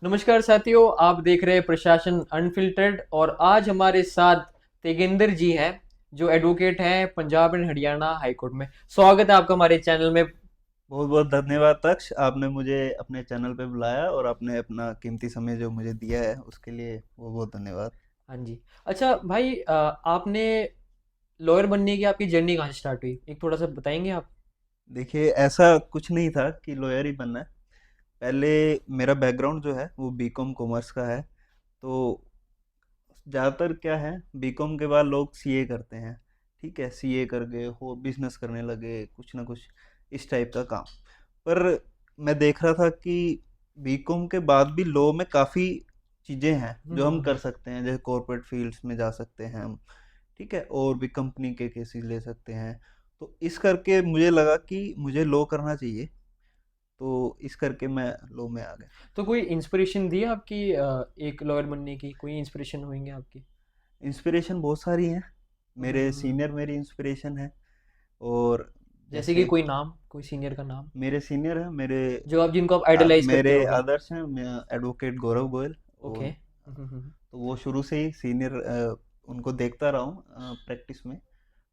नमस्कार साथियों, आप देख रहे हैं प्रशासन अनफिल्टर्ड और आज हमारे साथ तेगेंद्र जी हैं जो एडवोकेट हैं Punjab and Haryana high court में। स्वागत है आपका हमारे चैनल में। बहुत बहुत धन्यवाद तक्ष, आपने मुझे अपने चैनल पे बुलाया और आपने अपना कीमती समय जो मुझे दिया है उसके लिए बहुत बहुत धन्यवाद। हाँ जी। अच्छा भाई, आपने लॉयर बनने की आपकी जर्नी कहाँ से स्टार्ट हुई, एक थोड़ा सा बताएंगे आप? देखिए, ऐसा कुछ नहीं था कि लॉयर ही बनना है। पहले मेरा बैकग्राउंड जो है वो बीकॉम कॉमर्स का है। तो ज़्यादातर क्या है, बीकॉम के बाद लोग सीए करते हैं। ठीक है, सीए कर गए हो, बिजनेस करने लगे, कुछ ना कुछ इस टाइप का काम। पर मैं देख रहा था कि बीकॉम के बाद भी लॉ में काफ़ी चीज़ें हैं जो हम कर हम्म। सकते हैं, जैसे कॉर्पोरेट फील्ड्स में जा सकते हैं हम। ठीक है, और भी कंपनी के केसेस ले सकते हैं। तो इस करके मुझे लगा कि मुझे लॉ करना चाहिए, तो इस करके मैं लॉ में आ गया। तो कोई इंस्पिरेशन दी आपकी एक लॉयर बनने की, कोई इंस्पिरेशन होंगे आपकी? इंस्पिरेशन बहुत सारी हैं। मेरे हम्म। सीनियर मेरी इंस्पिरेशन है। और जैसे कि जैसे कोई नाम, कोई सीनियर का नाम मेरे सीनियर हैं, मेरे जो आप, जिनको आप आइडलाइज करते मेरे होगे। आदर्श हैं, एडवोकेट गौरव गोयल। ओके। और तो वो शुरू से ही सीनियर, उनको देखता रहा हूँ प्रैक्टिस में,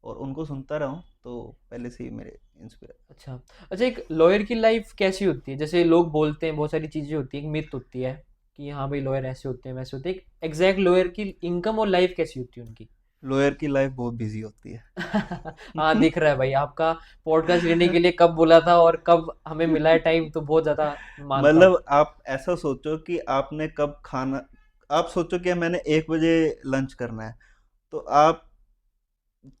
और उनको सुनता रहा हूँ, तो पहले से ही मेरे इंस्पिर। अच्छा। अच्छा, एक लॉयर की लाइफ कैसी होती है? जैसे लोग बोलते हैं बहुत सारी चीज़ें होती हैं, एक मिथ होती है कि हाँ भाई लॉयर ऐसे होते हैं वैसे होते हैं, एक एग्जैक्ट लॉयर की इनकम और लाइफ कैसी होती है उनकी? लॉयर की लाइफ बहुत बिजी होती है। हाँ, दिख रहा है भाई आपका। पॉडकास्ट लेने के लिए कब बोला था और कब हमें मिला है टाइम, तो बहुत ज़्यादा मानता हूँ। मतलब आप ऐसा सोचो कि आपने कब खाना, आप सोचो कि मैंने 1 बजे लंच करना है, तो आप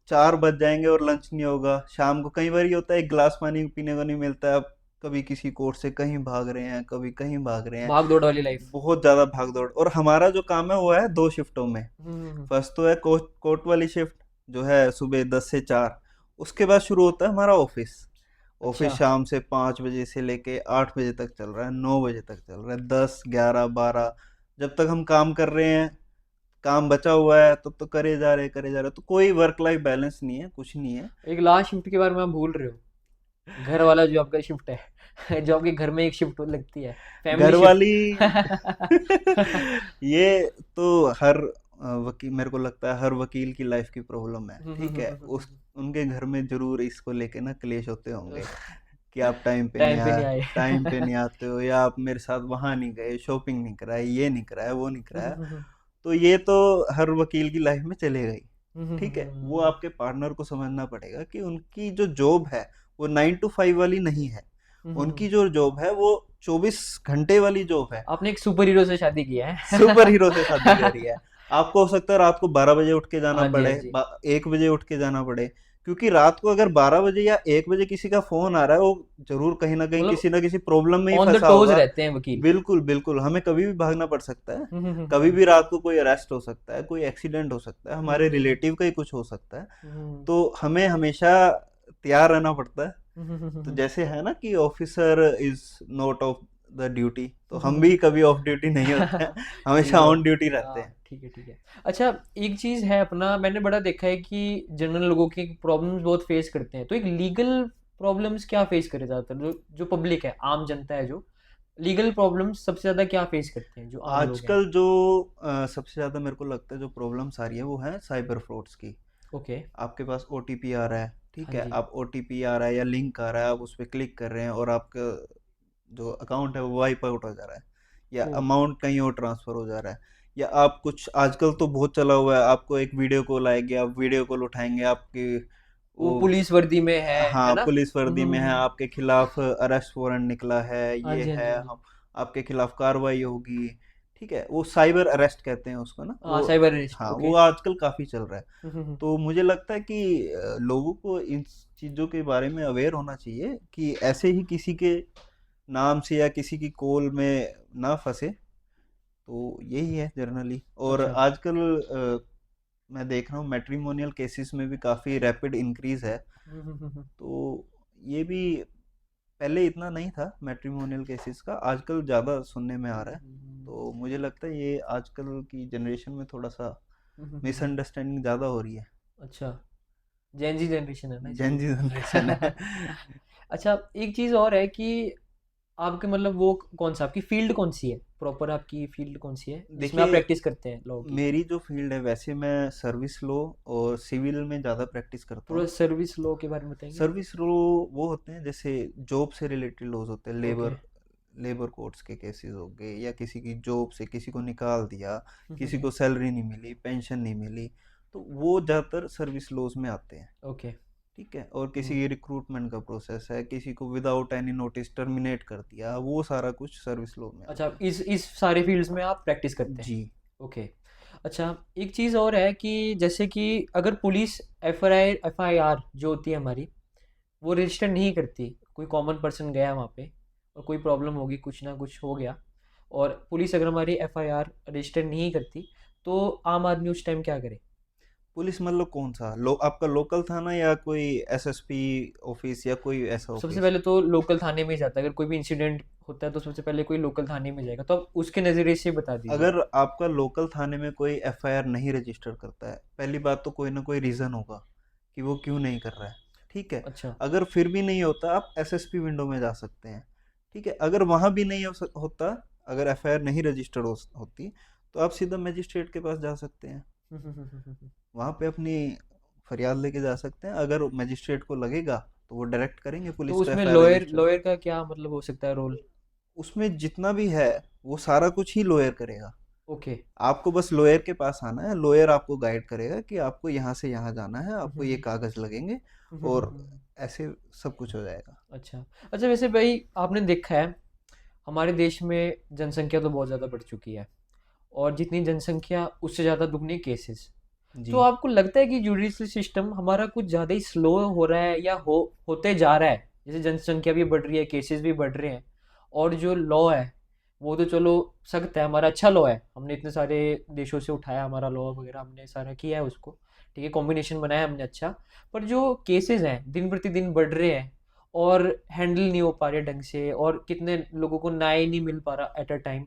4 बज जाएंगे और लंच नहीं होगा। शाम को कई बार ये होता है, एक गिलास पानी पीने को नहीं मिलता है। आप कभी किसी कोर्ट से कहीं भाग रहे हैं, कभी कहीं भाग रहे हैं। भाग दौड़ वाली लाइफ। बहुत ज़्यादा भाग दौड़, और हमारा जो काम है वो है 2 शिफ्टों में। हम्म। फर्स्ट तो है कोर्ट कोर्ट वाली शिफ्ट, जो है सुबह 10 से 4। उसके बाद शुरू होता है हमारा ऑफिस। अच्छा। ऑफिस शाम से 5 बजे से लेके 8 बजे तक चल रहा है, 9 बजे तक चल रहा है, 10, 11, 12, जब तक हम काम कर रहे हैं। काम बचा हुआ है तब तो करे जा रहे करे जा रहे, तो कोई वर्क लाइफ बैलेंस नहीं है, कुछ नहीं है। एक लास्ट शिफ्ट के बारे में आप भूल रहे हो, घर वाला जो आपका शिफ्ट है जो आपके घर में एक शिफ्ट लगती है, फैमिली घर शिफ्ट। वाली ये तो हर वकील, मेरे को लगता है हर वकील की लाइफ की प्रॉब्लम है। ठीक है, उस उनके घर में जरूर इसको लेके ना क्लेश होते होंगे कि आप टाइम पे नहीं आए। टाइम पे नहीं आते हो, या आप मेरे साथ वहां नहीं गए, शॉपिंग नहीं कराई, ये नहीं कराया, वो नहीं कराया। तो ये तो हर वकील की लाइफ में चलेगा ही। ठीक है, वो आपके पार्टनर को समझना पड़ेगा कि उनकी जो जॉब है वो 9 to 5 वाली नहीं है। उनकी जो जॉब है वो 24 घंटे वाली जॉब है। आपने एक सुपर हीरो से शादी की है। सुपर हीरो से शादी करी है। आपको हो सकता है रात को 12 बजे उठ के जाना हाँ जी, हाँ पड़े, जी। 1 बजे उठ के जाना पड़े। क्योंकि रात को अगर 12 बजे या 1 बजे किसी का फोन आ रहा है, वो जरूर कहीं मतलब ना किसी प्रॉब्लम में ही ऑन द फंसा टोज होगा। रहते हैं वकील। बिल्कुल बिल्कुल, हमें कभी भी भागना पड़ सकता है। हम्म, कभी भी रात को कोई अरेस्ट हो सकता है, कोई एक्सीडेंट हो सकता है, हमारे हम्म, रिलेटिव का ही कुछ हो सकता है। हम्म, तो हमें हमेशा तैयार रहना पड़ता है। तो हम्म, जैसे है ना कि officer is not of the duty, तो हम भी कभी ऑफ ड्यूटी नहीं होते हैं। सही हमेशा बात। ऑन ड्यूटी रहते हाँ, हैं। ठीक है, ठीक है। अच्छा, एक चीज है अपना, मैंने बड़ा देखा है कि जनरल लोगों की प्रॉब्लम्स बहुत फेस करते हैं, तो एक लीगल प्रॉब्लम्स क्या फेस करे ज्यादातर, जो जो पब्लिक है, आम जनता है, जो लीगल प्रॉब्लम्स सबसे ज्यादा क्या फेस करते हैं जो आम लोग हैं? आजकल जो सबसे ज़्यादा मेरे को लगता है जो प्रॉब्लम्स आ रही है वो है साइबर फ्रॉड्स की। ओके। आपके पास ओटीपी आ रहा है, ठीक हाँ है, जी। आप ओटीपी आ रहा है या लिंक आ रहा है, आप उस पर क्लिक कर रहे हैं और आपका जो अकाउंट है वो वाइप आउट हो जा रहा है, या ओ। अमाउंट कहीं और ट्रांसफ़र हो जा रहा है। या आप कुछ, आजकल तो बहुत चला हुआ है, आपको एक वीडियो कॉल आएगी, आप वीडियो कॉल उठाएंगे, आपकी वो वो, पुलिस वर्दी में है हाँ, ना? पुलिस वर्दी में है, आपके खिलाफ अरेस्ट वारंट निकला है, हाँ ये जी, हाँ जी, है, हाँ जी। हम आपके खिलाफ कार्रवाई होगी। ठीक है, वो साइबर अरेस्ट कहते हैं उसको ना हाँ, वो। साइबर अरेस्ट, हाँ, ओके। वो आजकल काफ़ी चल रहा है। तो मुझे लगता है कि लोगों को इन चीज़ों के बारे में अवेयर होना चाहिए कि ऐसे ही किसी के नाम से या किसी की कॉल में ना फंसे। तो यही है जनरली। और अच्छा। आजकल मैं देख रहा हूँ मैट्रिमोनियल केसेस में भी काफ़ी रैपिड इंक्रीज है। तो ये भी, पहले इतना नहीं था मैट्रिमोनियल केसेस का, आजकल ज़्यादा सुनने में आ रहा है। तो मुझे लगता है ये आजकल की जनरेशन में थोड़ा सा मिसअंडरस्टैंडिंग ज़्यादा हो रही है। अच्छा, जेन जी जनरेशन है ना जेन इसलिए। जी जनरेशन है। अच्छा, एक चीज़ और है कि आपके मतलब वो कौन सा, आपकी फील्ड कौन सी है प्रॉपर, आपकी फील्ड कौन सी है जिसमें आप देखिए, प्रैक्टिस करते हैं लॉ की? मेरी जो फील्ड है वैसे मैं सर्विस लॉ और सिविल में ज़्यादा प्रैक्टिस करता थोड़ा हूँ। सर्विस लॉ के बारे में बताएंगे? सर्विस लॉ वो होते हैं जैसे जॉब से रिलेटेड लॉज होते हैं, ओके। लेबर लेबर कोर्ट्स के केसेस हो गए, या किसी की जॉब से किसी को निकाल दिया, किसी को सैलरी नहीं मिली, पेंशन नहीं मिली, तो वो ज़्यादातर सर्विस लॉज में आते हैं। ओके। ठीक है, और किसी की रिक्रूटमेंट का प्रोसेस है, किसी को विदाउट एनी नोटिस टर्मिनेट कर दिया, वो सारा कुछ सर्विस लॉ में अच्छा, आता है। इस सारे फील्ड्स में आप प्रैक्टिस करते हैं? जी। ओके। अच्छा, एक चीज़ और है कि जैसे कि अगर पुलिस एफआईआर जो होती है हमारी, वो रजिस्टर नहीं करती, कोई कॉमन पर्सन गया वहाँ पे और कोई प्रॉब्लम होगी, कुछ ना कुछ हो गया, और पुलिस अगर हमारी एफआईआर रजिस्टर नहीं करती, तो आम आदमी उस टाइम क्या करे? पुलिस मतलब कौन सा आपका लोकल थाना या कोई एसएसपी ऑफिस या कोई ऐसा सबसे ऑफिस? पहले तो लोकल थाने में ही जाता है, अगर कोई भी इंसिडेंट होता है तो सबसे पहले कोई लोकल थाने में जाएगा, तो आप उसके नज़रिए से बता दीजिए। अगर आपका लोकल थाने में कोई एफआईआर नहीं रजिस्टर करता है, पहली बात तो कोई ना कोई रीज़न होगा कि वो क्यों नहीं कर रहा है। ठीक है, अच्छा। अगर फिर भी नहीं होता आप एसएसपी विंडो में जा सकते हैं। ठीक है, अगर वहाँ भी नहीं होता, अगर एफआईआर नहीं रजिस्टर्ड होती, तो आप सीधा मजिस्ट्रेट के पास जा सकते हैं। वहाँ पे अपनी फरियाद लेके जा सकते हैं, अगर मजिस्ट्रेट को लगेगा तो वो डायरेक्ट करेंगे तो पुलिस को उसमें एफआईआर लॉयर रजिस्टर। लॉयर का क्या मतलब हो सकता है रोल? उसमें जितना भी है वो सारा कुछ ही लॉयर करेगा। ओके। आपको बस लॉयर के पास आना है, लॉयर आपको गाइड करेगा कि आपको यहाँ से यहाँ जाना है, आपको ये कागज लगेंगे, और ऐसे सब कुछ हो जाएगा। अच्छा। अच्छा, वैसे भाई आपने देखा है हमारे देश में जनसंख्या तो बहुत ज़्यादा बढ़ चुकी है, और जितनी जनसंख्या उससे ज़्यादा दुगने केसेस। जी। तो आपको लगता है कि जुडिशल सिस्टम हमारा कुछ ज़्यादा ही स्लो हो रहा है, या होते जा रहा है? जैसे जनसंख्या भी बढ़ रही है, केसेस भी बढ़ रहे हैं, और जो लॉ है वो तो चलो सख्त है, हमारा अच्छा लॉ है, हमने इतने सारे देशों से उठाया हमारा लॉ वगैरह, हमने सारा किया है उसको, ठीक है, कॉम्बिनेशन बनाया हमने अच्छा। पर जो केसेस हैं दिन प्रतिदिन बढ़ रहे हैं, और हैंडल नहीं हो पा रहे ढंग से, और कितने लोगों को न्याय नहीं मिल पा रहा एट अ टाइम,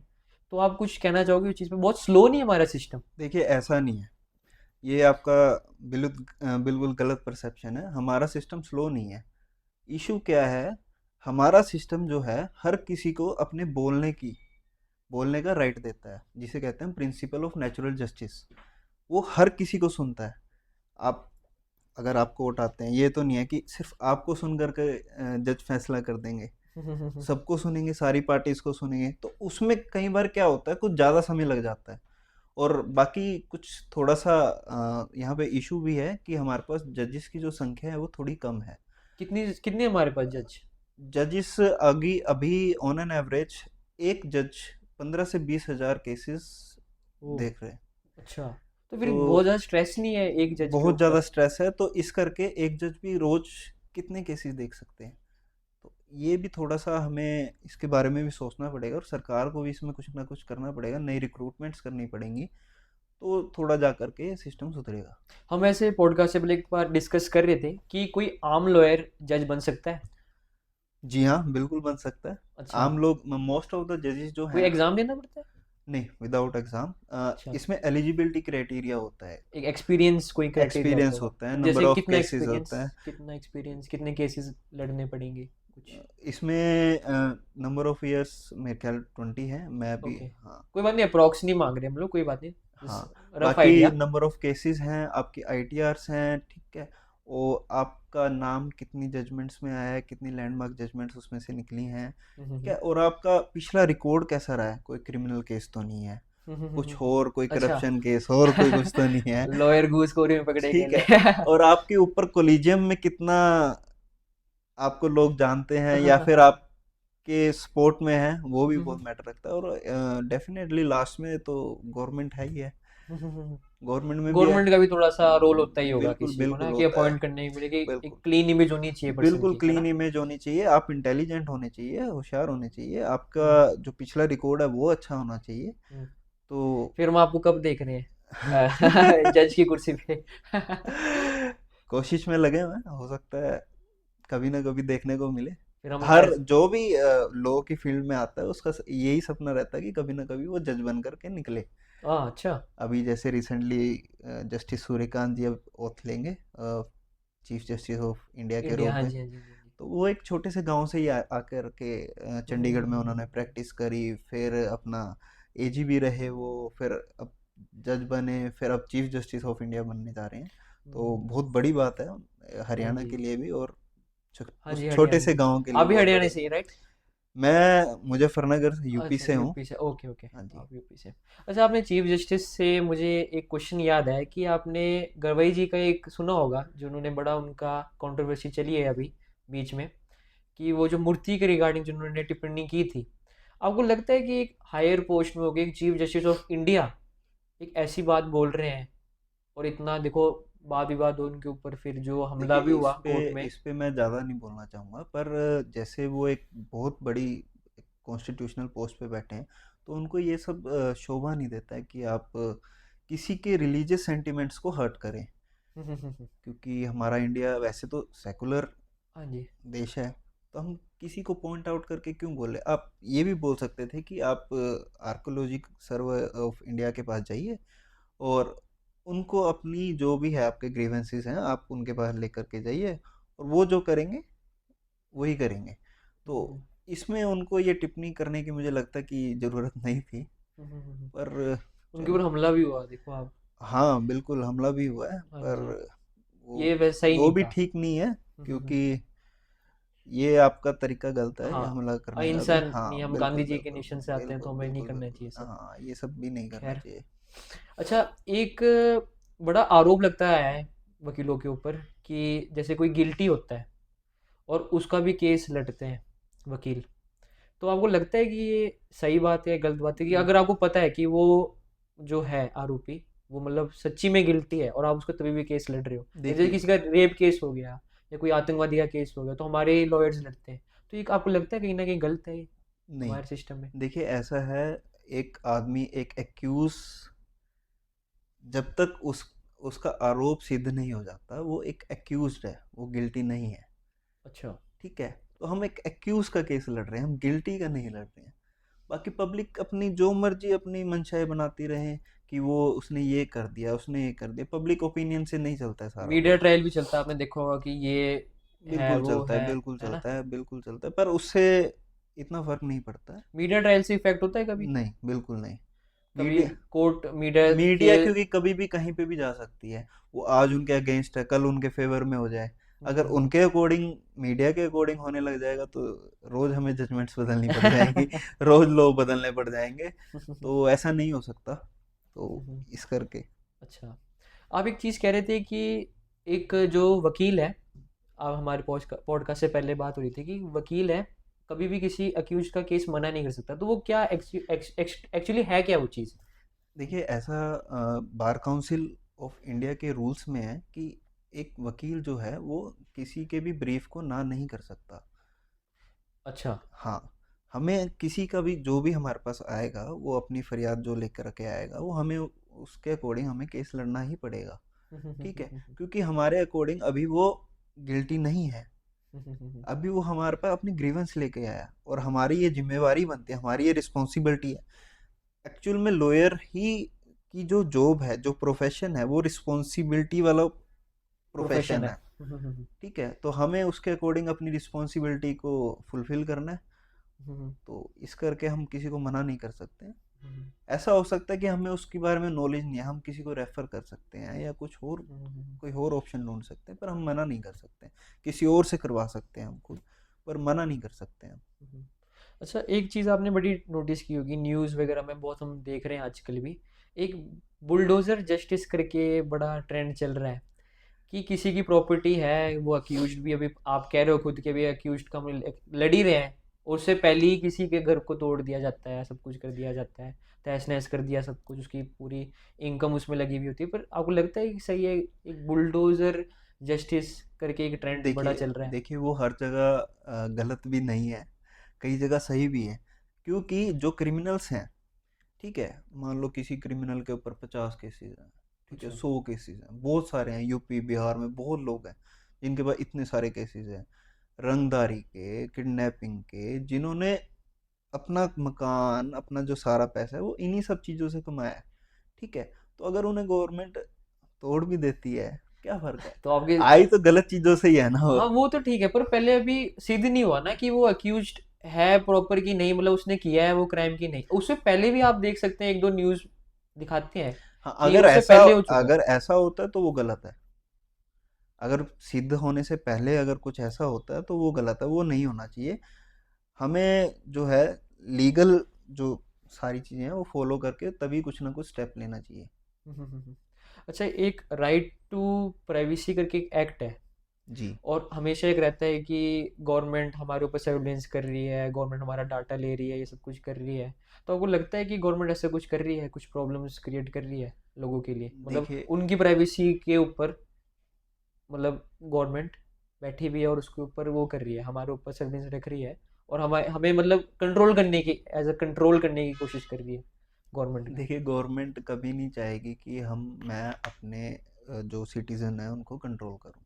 तो आप कुछ कहना चाहोगे उस चीज़ पे? बहुत स्लो नहीं है हमारा सिस्टम? देखिए, ऐसा नहीं है, ये आपका बिल्कुल गलत परसेप्शन है। हमारा सिस्टम स्लो नहीं है। इशू क्या है, हमारा सिस्टम जो है हर किसी को अपने बोलने का राइट देता है, जिसे कहते हैं प्रिंसिपल ऑफ नेचुरल जस्टिस। वो हर किसी को सुनता है। आप अगर आप कोर्ट आते हैं, ये तो नहीं है कि सिर्फ आपको सुन कर के जज फैसला कर देंगे। सबको सुनेंगे, सारी पार्टीज को सुनेंगे, तो उसमें कई बार क्या होता है, कुछ ज़्यादा समय लग जाता है। और बाकी कुछ थोड़ा सा यहाँ पे इशू भी है कि हमारे पास जजेस की जो संख्या है वो थोड़ी कम है। कितनी कितने हमारे पास जज? जजेस अभी अभी ऑन एन एवरेज एक जज 15 से 20 हजार केसेस ओह। देख रहे हैं। अच्छा, तो फिर तो बहुत ज़्यादा स्ट्रेस नहीं है एक जज के बहुत ज़्यादा ऊपर? स्ट्रेस है, तो इस करके एक जज भी रोज कितने केसेस देख सकते हैं। तो ये भी थोड़ा सा हमें इसके बारे में भी सोचना पड़ेगा, और सरकार को भी इसमें कुछ ना कुछ करना पड़ेगा, नई रिक्रूटमेंट्स करनी पड़ेंगी, तो थोड़ा जा करके सिस्टम सुधरेगा। हम ऐसे पॉडकास्ट से पहले एक बार डिस्कस कर रहे थे कि कोई आम लॉयर जज बन सकता है? जी हाँ, बिल्कुल बन सकता है। अच्छा। आम लोग, मोस्ट ऑफ द जजेस जो कोई हैं, एग्ज़ाम देना पड़ता है? नहीं, विदाउट एग्जाम। अच्छा। इसमें एलिजिबिलिटी क्राइटेरिया होता है, एक एक्सपीरियंस कोई क्राइटेरिया होता एक्सपीरियंस होगा? होता है, जैसे नंबर ऑफ कितना केसेस एक्सपीरियंस, होता है। कितना एक्सपीरियंस, कितने केसेस लड़ने पड़ेंगे कुछ? इसमें नंबर ऑफ इयर्स मेरे ख्याल 20 है, मैं भी। ओके। हाँ। कोई बात नहीं, अप्रॉक्स नहीं मांग रहे हम लोग, कोई बात नहीं, हाँ, जस्ट रफ बाकी आइडिया। नंबर ऑफ केसेस हैं, आपकी आईटीआर्स हैं। ठीक है, और आपका नाम कितनी जजमेंट्स में आया है, कितनी लैंडमार्क जजमेंट्स उसमें से निकली हैं। ठीक है, और आपका पिछला रिकॉर्ड कैसा रहा है, कोई क्रिमिनल केस तो नहीं है, कुछ और कोई अच्छा। करप्शन केस और कोई कुछ तो नहीं है। लॉयर घूसखोरी में पकड़े ठीक है, गए? और आपके ऊपर कोलिजियम में कितना आपको लोग जानते हैं, या फिर आपके स्पोर्ट में हैं, वो भी बहुत मैटर रखता है। और डेफिनेटली लास्ट में तो गवर्नमेंट है ही है, गवर्नमेंट में भी है। गवर्नमेंट का भी थोड़ा सा रोल होता ही होगा बिल्कुल किसी को बिल्कुल ना, कि होता है। अपॉइंट करने के लिए, कि एक बिल्कुल क्लीन इमेज होनी चाहिए पर्सन बिल्कुल की, है क्लीन ना? इमेज होनी चाहिए, आप इंटेलिजेंट होने चाहिए, होशियार होने चाहिए, आपका हम्म। जो पिछला रिकॉर्ड है वो अच्छा होना चाहिए। हम्म। तो फिर हम आपको कब देख रहे हैं जज की कुर्सी पे? कोशिश में लगे हुए हैं, हो सकता है कभी ना कभी देखने को मिले। फिर हम हर ऐस जो भी लॉ की फील्ड में आता है उसका यही सपना रहता है कि कभी ना कभी वो जज बन करके निकले। हाँ, अच्छा। अभी जैसे रिसेंटली जस्टिस सूर्यकांत जी अब ओथ लेंगे चीफ जस्टिस ऑफ इंडिया के इंडिया, रूप हाँ में। जी, हाँ जी, हाँ जी, हाँ जी। तो वो एक छोटे से गांव से ही आकर के चंडीगढ़ में उन्होंने हम्म। प्रैक्टिस करी, फिर अपना एजीबी रहे वो, फिर अब जज बने, फिर अब चीफ जस्टिस ऑफ इंडिया बनने जा रहे हैं। तो बहुत बड़ी बात है हाँ हरियाणा जी। के लिए भी, और हाँ उस जी, छोटे हरियाणा से से। गांव के लिए आप भी बहुत हरियाणा बड़ी से ही, बात। राइट? मैं मुजफ्फरनगर यूपी अच्छा, से हूँ। यूपी से, ओके ओके, हाँ जी। आप यूपी से। अच्छा, आपने चीफ जस्टिस से मुझे एक क्वेश्चन याद है कि आपने गरवई जी का एक सुना होगा, जो उन्होंने बड़ा उनका कंट्रोवर्सी चली है अभी बीच में, कि वो जो मूर्ति के रिगार्डिंग जिन्होंने टिप्पणी की थी। आपको लगता है कि एक हायर पोस्ट में होकर एक चीफ जस्टिस ऑफ इंडिया एक ऐसी बात बोल रहे हैं, और इतना देखो वाद विवाद हो उनके ऊपर, फिर जो हमला देखिए भी इस हुआ पे कोर्ट में। इस पे मैं ज़्यादा नहीं बोलना चाहूँगा, पर जैसे वो एक बहुत बड़ी कॉन्स्टिट्यूशनल पोस्ट पे बैठे हैं, तो उनको ये सब शोभा नहीं देता है कि आप किसी के रिलीजियस सेंटिमेंट्स को हर्ट करें, क्योंकि हमारा इंडिया वैसे तो सेकुलर हाँ जी। देश है। तो हम किसी को पॉइंट आउट करके क्यों बोले? आप ये भी बोल सकते थे कि आप आर्कोलॉजिक सर्वे ऑफ इंडिया के पास जाइए, और उनको अपनी जो भी है आपके ग्रीवेंसेस हैं आप उनके पास लेकर के जाइए, और वो जो करेंगे वही करेंगे। तो इसमें उनको ये टिप्पणी करने की मुझे लगता है कि ज़रूरत नहीं थी, पर उनके ऊपर चलो। हमला भी हुआ, देखो आप। हाँ बिल्कुल, हमला भी हुआ है, हाँ पर जी। वो ये वैसा ही वो नहीं भी था। ठीक नहीं है, क्योंकि ये आपका तरीका गलत है ये हाँ, हमला करने का भी। अहिंसा हाँ नहीं, हम बिल्कुल गांधी जी के बिल्कुल नेशन से आते हैं, तो बिल्कुल हमें नहीं बिल्कुल करना बिल्कुल, चाहिए सब। हाँ ये सब भी नहीं करना खैर। चाहिए। अच्छा, एक बड़ा आरोप लगता है वकीलों के ऊपर कि जैसे कोई गिल्टी होता है और उसका भी केस लड़ते हैं वकील, तो आपको लगता है कि ये सही बात है, गलत बात है, कि अगर आपको पता है कि वो जो है आरोपी, वो मतलब सच्ची में गिल्टी है, और आप उसको तभी भी केस लड़ रहे हो, जैसे देखिए किसी का रेप केस हो गया या कोई आतंकवादी का केस हो गया, तो हमारे लॉयर्स लड़ते हैं, तो ये आपको लगता है कहीं ना कहीं गलत है ये नहीं, हमारे सिस्टम में? देखिए ऐसा है, एक आदमी एक एक्यूज, जब तक उसका आरोप सिद्ध नहीं हो जाता वो एक एक्यूज्ड है, वो गिल्टी नहीं है। अच्छा। ठीक है, तो हम एक एक्यूज का केस लड़ रहे हैं, हम गिल्टी का नहीं लड़ रहे हैं। बाकी पब्लिक अपनी जो मर्जी अपनी मंशाएं बनाती रहे कि वो उसने ये कर दिया उसने ये कर दिया, पब्लिक ओपिनियन से नहीं चलता है सारा मीडिया कुछ। ट्रायल भी चलता है, आपने देखा होगा कि ये है बिल्कुल वो चलता है, बिल्कुल है ना? चलता है, बिल्कुल चलता है, पर उससे इतना फर्क नहीं पड़ता है। मीडिया ट्रायल से इफेक्ट होता है कभी? नहीं, बिल्कुल नहीं। कभी मीडिया कोर्ट मीडिया के। मीडिया क्योंकि कभी भी कहीं पे भी जा सकती है, वो आज उनके अगेंस्ट है कल उनके फेवर में हो जाए। अगर उनके अकॉर्डिंग मीडिया के अकॉर्डिंग होने लग जाएगा तो रोज हमें जजमेंट्स बदलनी पड़ जाएंगी, रोज लॉ बदलने पड़ जाएंगे। तो ऐसा नहीं हो सकता, तो इस करके। अच्छा, आप एक चीज़ कह रहे थे कि एक जो वकील है, आप हमारे पॉडकास्ट से पहले बात हो रही थी कि वकील है कभी भी किसी अक्यूज का केस मना नहीं कर सकता, तो वो क्या एक्चुअली है क्या वो चीज़? देखिए ऐसा बार काउंसिल ऑफ इंडिया के रूल्स में है कि एक वकील जो है वो किसी के भी ब्रीफ को ना नहीं कर सकता। अच्छा। हाँ, हमें किसी का भी जो भी हमारे पास आएगा वो अपनी फरियाद जो लेकर के आएगा वो हमें उसके अकॉर्डिंग हमें केस लड़ना ही पड़ेगा। ठीक है, क्योंकि हमारे अकॉर्डिंग अभी वो गिल्टी नहीं है, अभी वो हमारे पास अपनी ग्रीवेंस लेके आया, और हमारी ये जिम्मेवारी बनती है, हमारी ये रिस्पॉन्सिबिलिटी है। एक्चुअल में लॉयर ही की जो जॉब है, जो प्रोफेशन है, वो रिस्पॉन्सिबिलिटी वाला प्रोफेशन प्रोफेशन है। है। ठीक है, तो हमें उसके अकॉर्डिंग अपनी रिस्पॉन्सिबिलिटी को फुलफिल करना है। तो इस करके हम किसी को मना नहीं कर सकते। ऐसा हो सकता है कि हमें उसके बारे में नॉलेज नहीं है, हम किसी को रेफर कर सकते हैं या कुछ और कोई और ऑप्शन ढूंढ सकते हैं, पर हम मना नहीं कर सकते। किसी और से करवा सकते हैं हम खुद, पर मना नहीं कर सकते हैं। अच्छा, एक चीज़ आपने बड़ी नोटिस की होगी, न्यूज़ वगैरह में बहुत हम देख रहे हैं आजकल भी, एक बुलडोज़र जस्टिस करके बड़ा ट्रेंड चल रहा है, कि किसी की प्रॉपर्टी है, वो अक्यूज्ड भी, अभी आप कह रहे हो खुद के भी अक्यूज्ड का हम लड़ ही रहे हैं, उससे पहले ही किसी के घर को तोड़ दिया जाता है, सब कुछ कर दिया जाता है, तहस नहस कर दिया सब कुछ, उसकी पूरी इनकम उसमें लगी हुई होती है, पर आपको लगता है कि सही है एक बुलडोज़र जस्टिस करके एक ट्रेंड बड़ा देखिए चल रहा है? देखिए वो हर जगह गलत भी नहीं है, कई जगह सही भी है। क्योंकि जो क्रिमिनल्स हैं, ठीक है, मान लो किसी क्रिमिनल के ऊपर 50 केसेस हैं, ठीक है, अच्छा। 100 केसेस हैं, बहुत सारे हैं, यूपी बिहार में बहुत लोग हैं जिनके पास इतने सारे केसेस हैं, रंगदारी के, किडनैपिंग के, जिन्होंने अपना मकान अपना जो सारा पैसा है वो इन्हीं सब चीज़ों से कमाया है। ठीक है, तो अगर उन्हें गवर्नमेंट तोड़ भी देती है क्या फर्क है? तो आपके आई तो गलत चीजों से ही है ना वो। हाँ वो तो ठीक है, पर पहले अभी सिद्ध नहीं हुआ ना कि वो अक्यूज्ड है प्रॉपर की नहीं, मतलब उसने किया है वो क्राइम की नहीं। उससे पहले भी आप देख सकते हैं, एक दो न्यूज दिखाते हैं हाँ, कि उससे पहले हो चुका है। अगर ऐसा होता है तो वो गलत है। अगर सिद्ध होने से पहले अगर कुछ ऐसा होता है तो वो गलत है, वो नहीं होना चाहिए। हमें जो है लीगल जो सारी चीजें हैं वो फॉलो करके तभी कुछ ना कुछ स्टेप लेना चाहिए। हम्म। अच्छा, एक राइट टू प्राइवेसी करके एक एक्ट है, जी। और हमेशा एक रहता है कि गवर्नमेंट हमारे ऊपर सर्वेलेंस कर रही है, गवर्नमेंट हमारा डाटा ले रही है, ये सब कुछ कर रही है। तो आपको लगता है कि गवर्नमेंट ऐसा कुछ कर रही है, कुछ प्रॉब्लम्स क्रिएट कर रही है लोगों के लिए, मतलब देखिए, उनकी प्राइवेसी के ऊपर, मतलब गवर्नमेंट बैठी भी है और उसके ऊपर वो कर रही है, हमारे ऊपर सर्वेलेंस रख रही है, और हमें हमें मतलब कंट्रोल करने की, एज अ कंट्रोल करने की कोशिश कर रही है गवर्नमेंट का। देखिए गवर्नमेंट कभी नहीं चाहेगी कि मैं अपने जो सिटीजन है उनको कंट्रोल करूं,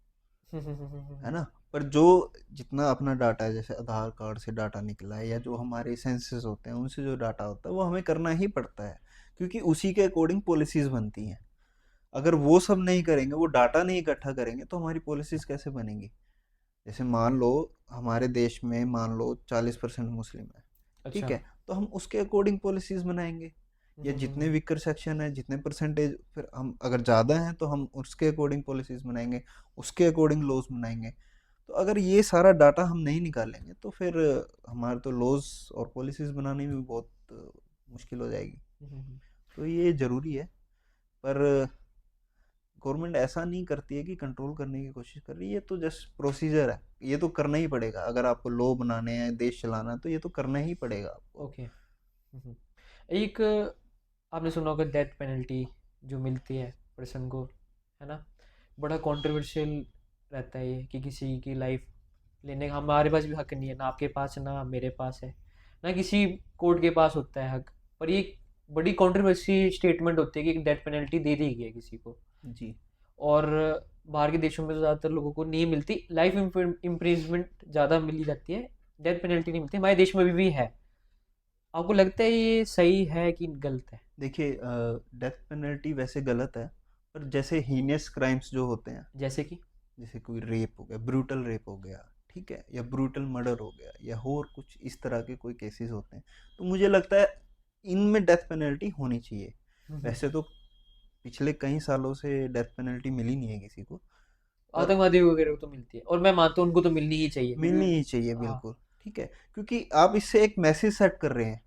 है ना? पर जो जितना अपना डाटा है, जैसे आधार कार्ड से डाटा निकला है या जो हमारे सेंसस होते हैं उनसे जो डाटा होता है वो हमें करना ही पड़ता है, क्योंकि उसी के अकॉर्डिंग पॉलिसीज बनती हैं। अगर वो सब नहीं करेंगे, वो डाटा नहीं इकट्ठा करेंगे, तो हमारी पॉलिसीज कैसे बनेंगी? जैसे मान लो हमारे देश में मान लो 40% मुस्लिम है, ठीक अच्छा। है? तो हम उसके अकॉर्डिंग पॉलिसीज बनाएंगे। या जितने वीकर सेक्शन है, जितने परसेंटेज, फिर हम अगर ज़्यादा हैं तो हम उसके अकॉर्डिंग पॉलिसीज बनाएंगे, उसके अकॉर्डिंग लॉज बनाएंगे। तो अगर ये सारा डाटा हम नहीं निकालेंगे तो फिर हमारे तो लॉज और पॉलिसीज बनाने में भी बहुत मुश्किल हो जाएगी। तो ये ज़रूरी है। पर गवर्नमेंट ऐसा नहीं करती है कि कंट्रोल करने की कोशिश कर रही है, ये तो जस्ट प्रोसीजर है। ये तो करना ही पड़ेगा, अगर आपको लॉ बनाने हैं, देश चलाना है, तो ये तो करना ही पड़ेगा आपको। ओके। एक आपने सुना होगा डेथ पेनल्टी जो मिलती है पर्सन को, है ना? बड़ा कंट्रोवर्शियल रहता है ये कि किसी की लाइफ लेने का हमारे पास भी हक नहीं है, ना आपके पास ना मेरे पास है, ना किसी कोर्ट के पास होता है हक। पर ये एक बड़ी कंट्रोवर्सी स्टेटमेंट होती है कि डेथ पेनल्टी दे दी गई है किसी को। जी। और बाहर के देशों में तो ज़्यादातर लोगों को नहीं मिलती, लाइफ इम्प्रिजमेंट ज़्यादा मिली जाती है, डेथ पेनल्टी नहीं मिलती। हमारे देश में भी है। आपको लगता है ये सही है कि गलत है? देखिए डेथ पेनल्टी वैसे गलत है, पर जैसे हीनियस क्राइम्स जो होते हैं, जैसे कि जैसे कोई रेप हो गया, ब्रूटल रेप हो गया, ठीक है, या ब्रूटल मर्डर हो गया, या और कुछ इस तरह के कोई केसेस होते हैं, तो मुझे लगता है इनमें डेथ पेनल्टी होनी चाहिए। वैसे तो पिछले कई सालों से डेथ पेनल्टी मिली नहीं है किसी को, पर आतंकवादी वगैरह को तो मिलती है, और मैं मानता हूँ उनको तो मिलनी ही चाहिए, मिलनी क्योंकि ही चाहिए, हाँ। बिल्कुल। ठीक है, क्योंकि आप इससे एक मैसेज सेट कर रहे हैं,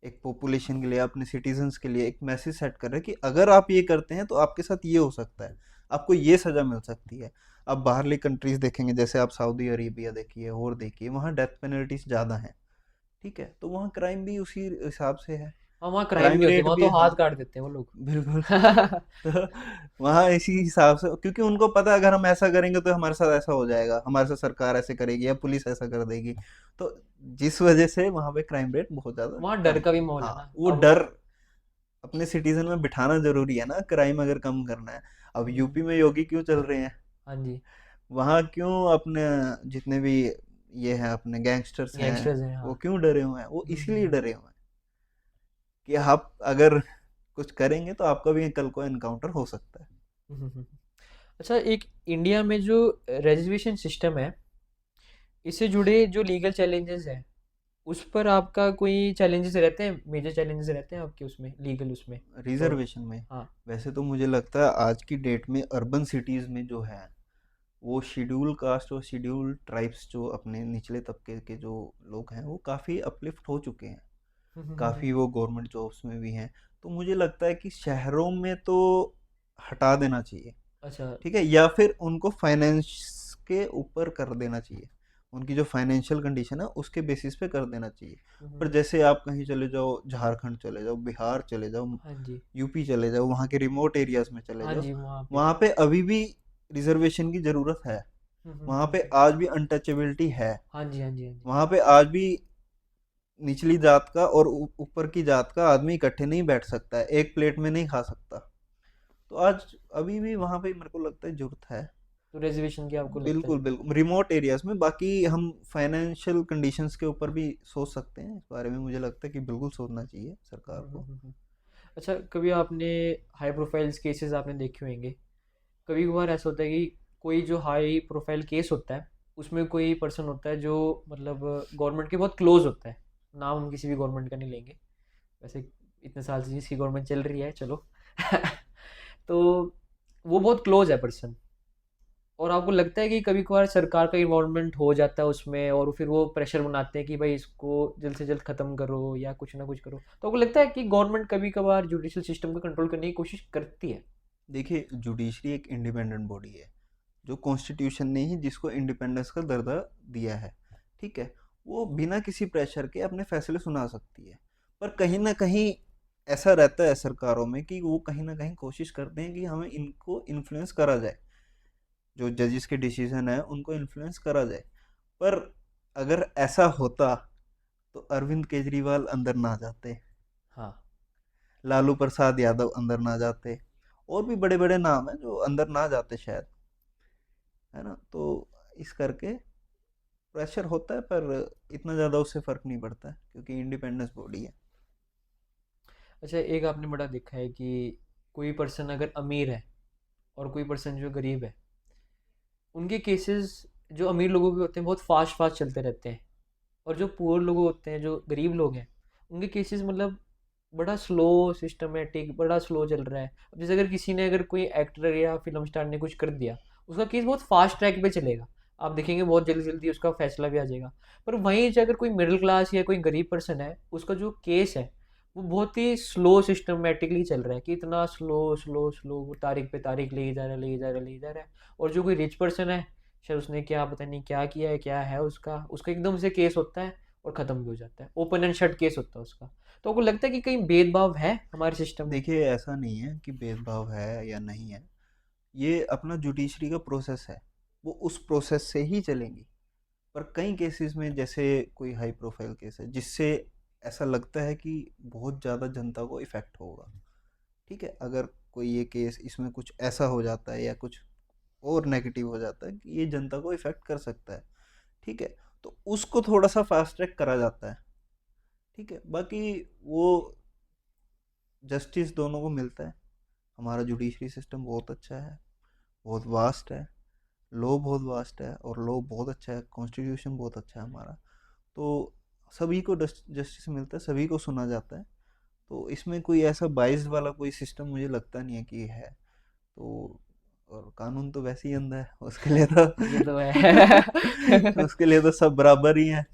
एक पॉपुलेशन के लिए, अपने सिटीजन्स के लिए एक मैसेज सेट कर रहे हैं कि अगर आप ये करते हैं तो आपके साथ ये हो सकता है, आपको ये सज़ा मिल सकती है। अब बाहरली कंट्रीज देखेंगे, जैसे आप सऊदी अरेबिया देखिए और देखिए, वहाँ डेथ पेनल्टीज ज़्यादा हैं, ठीक है? तो वहाँ क्राइम भी उसी हिसाब से है, हाँ, वहाँ क्राइम क्राइम भी होते हैं, रेट वहाँ भी, तो हाथ हाँ, काट देते हैं वो लोग। बिल्कुल। तो वहाँ इसी हिसाब से, क्योंकि उनको पता है अगर हम ऐसा करेंगे तो हमारे साथ ऐसा हो जाएगा, हमारे साथ सरकार ऐसे करेगी या पुलिस ऐसा कर देगी। तो जिस वजह से वहाँ पे क्राइम रेट बहुत ज़्यादा वहाँ डर कम का है। भी माहौल है हाँ, ना वो अब। डर अपने सिटीजन में बिठाना जरूरी है ना, क्राइम अगर कम करना है। अब यूपी में योगी क्यों चल रहे हैं? हाँ जी। वहाँ क्यों अपने जितने भी ये हैं अपने गैंगस्टर्स हैं, गैंगस्टर्स हैं, वो हाँ। क्यों डरे हुए हैं? वो हम्म, इसलिए डरे हुए हैं कि आप अगर कुछ करेंगे तो आपका भी कल को एनकाउंटर हो सकता है। अच्छा, एक इंडिया में जो रेजर्वेशन सिस्टम है, इससे जुड़े जो लीगल चैलेंजेस हैं, उस पर आपका कोई चैलेंजेस रहते हैं, मेजर चैलेंजेस रहते हैं आपके उसमें, लीगल उसमें तौर पे? रिजर्वेशन में हाँ। वैसे तो मुझे लगता है आज की डेट में अर्बन सिटीज़ में जो है, वो शेड्यूल कास्ट और शेड्यूल ट्राइब्स, जो अपने निचले तबके के जो लोग हैं, वो काफ़ी अपलिफ्ट हो चुके हैं, काफ़ी वो गवर्नमेंट जॉब्स में भी हैं। तो मुझे लगता है कि शहरों में तो हटा देना चाहिए, अच्छा। ठीक है, या फिर उनको फाइनेंस के ऊपर कर देना चाहिए, उनकी जो फाइनेंशियल कंडीशन है उसके बेसिस पे कर देना चाहिए। पर जैसे आप कहीं चले जाओ, झारखंड चले जाओ, बिहार चले जाओ, हाँ जी। यूपी चले जाओ, वहाँ के रिमोट एरियाज में चले हाँ जाओ, जी, वहाँ पे। वहाँ पे अभी भी रिजर्वेशन की ज़रूरत है। वहाँ पे आज भी अनटचेबिलिटी है। हाँ जी, हाँ जी, हाँ जी। वहाँ पे आज भी निचली जात का और ऊपर की जात का आदमी इकट्ठे नहीं बैठ सकता है, एक प्लेट में नहीं खा सकता। तो आज अभी भी वहाँ पे मेरे को लगता है जरूरत है। तो रिजर्वेशन की आपको लगता है? बिल्कुल बिल्कुल, रिमोट एरियाज में। बाकी हम फाइनेंशियल कंडीशंस के ऊपर भी सोच सकते हैं, इस बारे में मुझे लगता है कि बिल्कुल सोचना चाहिए सरकार को। अच्छा, कभी आपने हाई प्रोफाइल्स केसेस आपने देखे होंगे कभी कभार ऐसा होता है कि कोई जो हाई प्रोफाइल केस होता है उसमें कोई पर्सन होता है जो मतलब गवर्नमेंट के बहुत क्लोज होता है। नाम हम किसी भी गवर्नमेंट का नहीं लेंगे वैसे, इतने साल से जिसकी गवर्नमेंट चल रही है चलो। तो वो बहुत क्लोज है पर्सन, और आपको लगता है कि कभी कभार सरकार का इन्वॉल्वमेंट हो जाता है उसमें, और फिर वो प्रेशर बनाते हैं कि भाई इसको जल्द से जल्द ख़त्म करो या कुछ ना कुछ करो, तो आपको लगता है कि गवर्नमेंट कभी कभार जुडिशल सिस्टम को कंट्रोल करने की कोशिश करती है? देखिए, जुडिशरी एक इंडिपेंडेंट बॉडी है, जो कॉन्स्टिट्यूशन ने ही जिसको इंडिपेंडेंस का दर्जा दिया है। ठीक है, वो बिना किसी प्रेशर के अपने फैसले सुना सकती है। पर कहीं ना कहीं ऐसा रहता है सरकारों में कि वो कहीं ना कहीं कोशिश करते हैं कि हमें इनको इन्फ्लुएंस करा जाए, जो जजेस के डिसीजन है उनको इन्फ्लुएंस करा जाए। पर अगर ऐसा होता तो अरविंद केजरीवाल अंदर ना जाते, हाँ। लालू प्रसाद यादव अंदर ना जाते, और भी बड़े बड़े नाम हैं जो अंदर ना जाते शायद, है ना। तो इस करके प्रेशर होता है, पर इतना ज़्यादा उससे फ़र्क नहीं पड़ता है क्योंकि इंडिपेंडेंस बॉडी है। अच्छा, एक आपने बड़ा देखा है कि कोई पर्सन अगर अमीर है और कोई पर्सन जो गरीब है, उनके केसेस जो अमीर लोगों के होते हैं बहुत फास्ट फास्ट चलते रहते हैं, और जो पुअर लोग होते हैं, जो गरीब लोग हैं, उनके केसेस मतलब बड़ा स्लो, सिस्टमेटिक, बड़ा स्लो चल रहा है। अब जैसे अगर किसी ने, अगर कोई एक्टर या फिल्म स्टार ने कुछ कर दिया, उसका केस बहुत फास्ट ट्रैक पे चलेगा, आप देखेंगे बहुत जल्दी जल्दी उसका फैसला भी आ जाएगा। पर वहीं से अगर कोई मिडिल क्लास या कोई गरीब पर्सन है, उसका जो केस है वो बहुत ही स्लो सिस्टमेटिकली चल रहा है, कि इतना स्लो स्लो स्लो, वो तारीख पे तारीख ले जा रहा है, ले जा रहा है, ले जा रहा है। और जो कोई रिच पर्सन है, शायद उसने क्या पता नहीं क्या किया है, क्या है उसका उसका एकदम से केस होता है और ख़त्म भी हो जाता है, ओपन एंड शट केस होता है उसका। तो आपको लगता है कि कहीं भेदभाव है हमारे सिस्टम में? देखिए, ऐसा नहीं है कि भेदभाव है या नहीं है। ये अपना जुडिशरी का प्रोसेस है, वो उस प्रोसेस से ही चलेंगी। पर कई केसेस में, जैसे कोई हाई प्रोफाइल केस है जिससे ऐसा लगता है कि बहुत ज़्यादा जनता को इफ़ेक्ट होगा। ठीक है, अगर कोई ये केस इसमें कुछ ऐसा हो जाता है या कुछ और नेगेटिव हो जाता है कि ये जनता को इफ़ेक्ट कर सकता है, ठीक है, तो उसको थोड़ा सा फास्ट ट्रैक करा जाता है। ठीक है, बाकी वो जस्टिस दोनों को मिलता है। हमारा जुडिशरी सिस्टम बहुत अच्छा है, बहुत वास्ट है, लॉ बहुत वास्ट है, और लॉ बहुत अच्छा है, कॉन्स्टिट्यूशन बहुत अच्छा है हमारा। तो सभी को जस्टिस मिलता है, सभी को सुना जाता है। तो इसमें कोई ऐसा बाइस्ड वाला कोई सिस्टम मुझे लगता नहीं है कि है। तो और कानून तो वैसे ही अंधा है, उसके लिए तो ये तो है। उसके लिए तो सब बराबर ही हैं।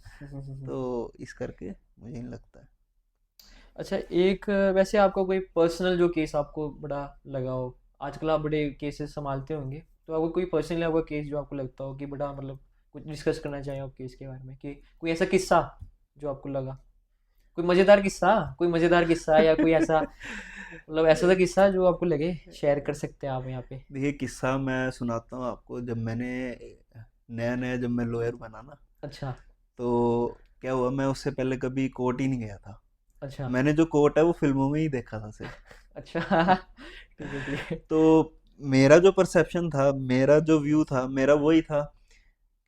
तो इस करके मुझे नहीं लगता है। अच्छा, एक वैसे आपका कोई पर्सनल जो केस आपको बड़ा लगा हो, आजकल आप बड़े केसेस संभालते होंगे, तो आपको कोई पर्सनली आपका केस जो आपको लगता हो कि बड़ा मतलब कुछ डिस्कस करना चाहिए आप केस के बारे में, कि कोई ऐसा किस्सा जो आपको लगा, कोई मज़ेदार किस्सा, कोई मज़ेदार किस्सा, या कोई ऐसा मतलब ऐसा सा किस्सा जो आपको लगे शेयर कर सकते हैं आप यहाँ पे? देखिए, किस्सा मैं सुनाता हूँ आपको। जब मैंने नया नया जब मैं लॉयर बना ना, अच्छा। तो क्या हुआ, मैं उससे पहले कभी कोर्ट ही नहीं गया था। अच्छा। मैंने जो कोर्ट है वो फिल्मों में ही देखा था सिर्फ। अच्छा। ठीक है, ठीक है। तो मेरा जो परसेप्शन था, मेरा जो व्यू था, मेरा वही था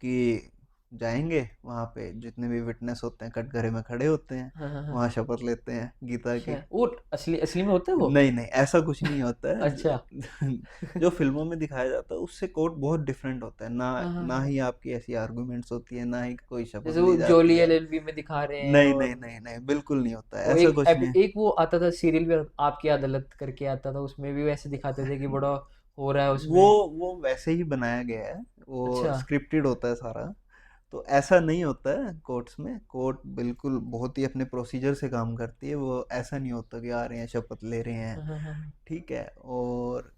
कि जाएंगे वहाँ पे, जितने भी विटनेस होते हैं कटघरे में खड़े होते हैं, हाँ, हाँ, हाँ। वहाँ शपथ लेते हैं गीता की। अच्छा, वो असली असली में होता है वो? नहीं नहीं, ऐसा कुछ नहीं होता है। अच्छा। जो फिल्मों में दिखाया जाता है उससे कोर्ट बहुत डिफरेंट होता है ना। हाँ, हाँ, ना हाँ। ही आपकी ऐसी आर्गुमेंट्स होती है, ना ही कोई शपथ जैसे वो ली जाती जोली है। एलएलबी में दिखा रहे हैं, नहीं नहीं और नहीं नहीं, बिल्कुल नहीं होता है, वो ऐसा कुछ नहीं है। एक वो आता था सीरियल भी, आपकी अदालत करके आता था, उसमें भी वैसे दिखाते थे कि बड़ा हो रहा है वो उसमें। वो वैसे ही बनाया गया है, वो अच्छा। स्क्रिप्टेड होता है सारा। तो ऐसा नहीं होता है कोर्ट्स में। कोर्ट बिल्कुल बहुत ही अपने प्रोसीजर से काम करती है। वो ऐसा नहीं होता कि आ रहे हैं शपथ ले रहे हैं। हाँ, हाँ, हाँ, ठीक है, और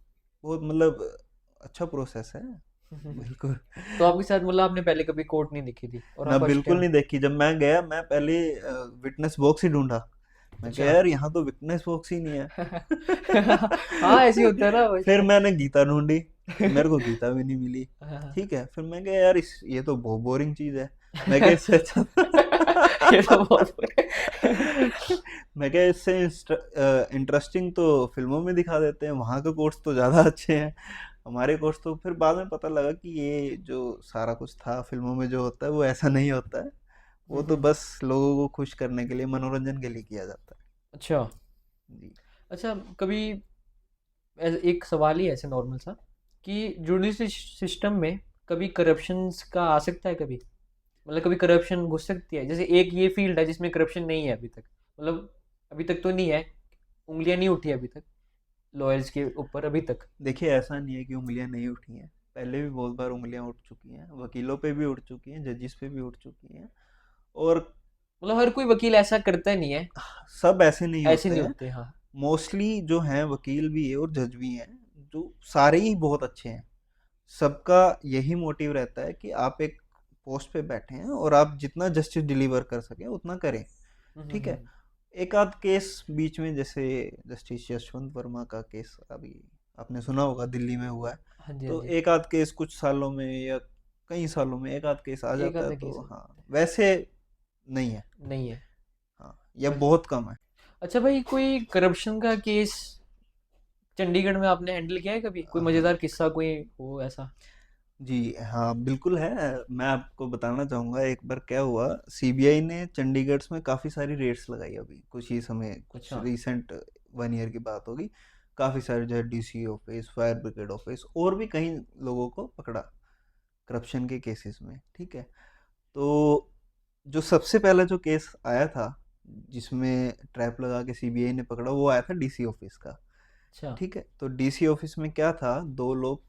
बहुत मतलब अच्छा प्रोसेस है। हाँ। बिल्कुल। तो आपके साथ मतलब आपने पहले कभी कोर्ट नहीं दिखी थी और मैं आप फर्स्ट बिल्कुल टाइम? नहीं देखी। जब मैं गया, मैं पहले विटनेस बॉक्स ही ढूंढा। मैं कहा अच्छा। यार, यहाँ तो विटनेस बॉक्स ही नहीं है। हाँ, ऐसे ही होता है ना फिर वैसे। मैंने गीता ढूंढी, मेरे को गीता भी नहीं मिली। हाँ। ठीक है, फिर मैं कहा यार, इस ये तो बहुत बोरिंग चीज है। मैं कहा इससे अच्छा ये तो बहुत मैं कहा इससे इंटरेस्टिंग तो फिल्मों में दिखा देते हैं, वहाँ के कोर्स तो ज़्यादा अच्छे हैं। हमारे कोर्स तो फिर बाद में पता लगा कि ये जो सारा कुछ था फिल्मों में जो होता है वो ऐसा नहीं होता है। वो तो बस लोगों को खुश करने के लिए, मनोरंजन के लिए किया जाता है। अच्छा। जी। अच्छा, कभी एक सवाल ही है ऐसे नॉर्मल सा, कि जुडिशरी सिस्टम में कभी करप्शंस का आ सकता है कभी, मतलब कभी करप्शन घुस सकती है? जैसे एक ये फील्ड है जिसमें करप्शन नहीं है अभी तक, मतलब अभी तक तो नहीं है, उंगलियां नहीं उठी अभी तक लॉयर्स के ऊपर अभी तक। देखिए, ऐसा नहीं है कि उंगलियां नहीं उठी हैं, पहले भी बहुत बार उंगलियां उठ चुकी हैं, वकीलों पे भी उठ चुकी हैं, जजिस पे भी उठ चुकी हैं। और मतलब हर कोई वकील ऐसा करता नहीं है, सब ऐसे नहीं ऐसे होते नहीं हैं। होते, हाँ। मोस्टली जो हैं वकील भी है और जज भी हैं, जो सारे ही बहुत अच्छे हैं। सबका यही मोटिव रहता है कि आप एक पोस्ट पे बैठे हैं और आप जितना जस्टिस डिलीवर कर सकें उतना करें। ठीक है। हम्म। एक आध केस बीच में, जैसे जस्टिस यशवंत वर्मा का केस अभी आपने सुना होगा, दिल्ली में हुआ है। हाँ जी, हाँ तो जी। एक आध केस कुछ सालों में या कई सालों में एक आध केस आ एक जाता है, आधा केस तो हो हाँ, जाता वैसे नहीं है। है, नहीं है। हाँ, या बस। बहुत कम है। अच्छा भाई, कोई करप्शन का केस चंडीगढ़ में आपने हैंडल किया है कभी? कोई हाँ मजेदार किस्सा कोई हो ऐसा? जी, हाँ बिल्कुल है। मैं आपको बताना चाहूँगा, एक बार क्या हुआ, सीबीआई ने चंडीगढ़ में काफ़ी सारी रेड्स लगाई अभी कुछ ही समय, कुछ अच्छा। रीसेंट 1 ईयर की बात होगी। काफ़ी सारे, जो है DC office, fire brigade office, और भी कई लोगों को पकड़ा करप्शन के केसेस में। ठीक है। तो जो सबसे पहला जो केस आया था, जिसमें ट्रैप लगा के सीबीआई ने पकड़ा, वो आया था डीसी ऑफिस का। अच्छा। ठीक है। तो डीसी ऑफिस में क्या था, दो लोग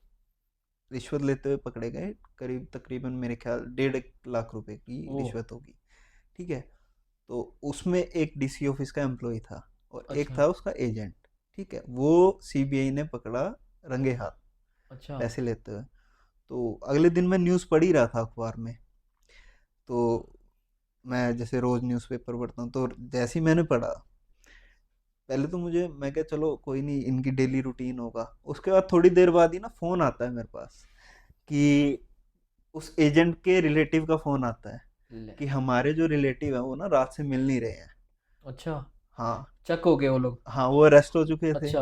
रिश्वत लेते हुए पकड़े गए। करीब तकरीबन मेरे ख्याल 1.5 लाख रुपए की ओ। रिश्वत होगी। ठीक है। तो उसमें एक डीसी ऑफिस का एम्प्लॉय था और एक अच्छा। था उसका एजेंट। ठीक है। वो सीबीआई ने पकड़ा रंगे हाथ, अच्छा। पैसे लेते हुए। तो अगले दिन मैं न्यूज़ पढ़ ही रहा था अखबार में। तो मैं जैसे रोज न्यूज़पेपर पढ़ता हूँ, तो जैसे ही मैंने पढ़ा, पहले तो मैं क्या, चलो कोई नहीं, इनकी डेली रूटीन होगा। उसके बाद थोड़ी देर बाद ही ना फोन आता है मेरे पास, कि उस एजेंट के रिलेटिव का फोन आता है ले। कि हमारे जो रिलेटिव है वो ना रात से मिल नहीं रहे हैं। अच्छा। हाँ। चक हो गए वो लोग? हाँ, वो अरेस्ट हो चुके थे। अच्छा।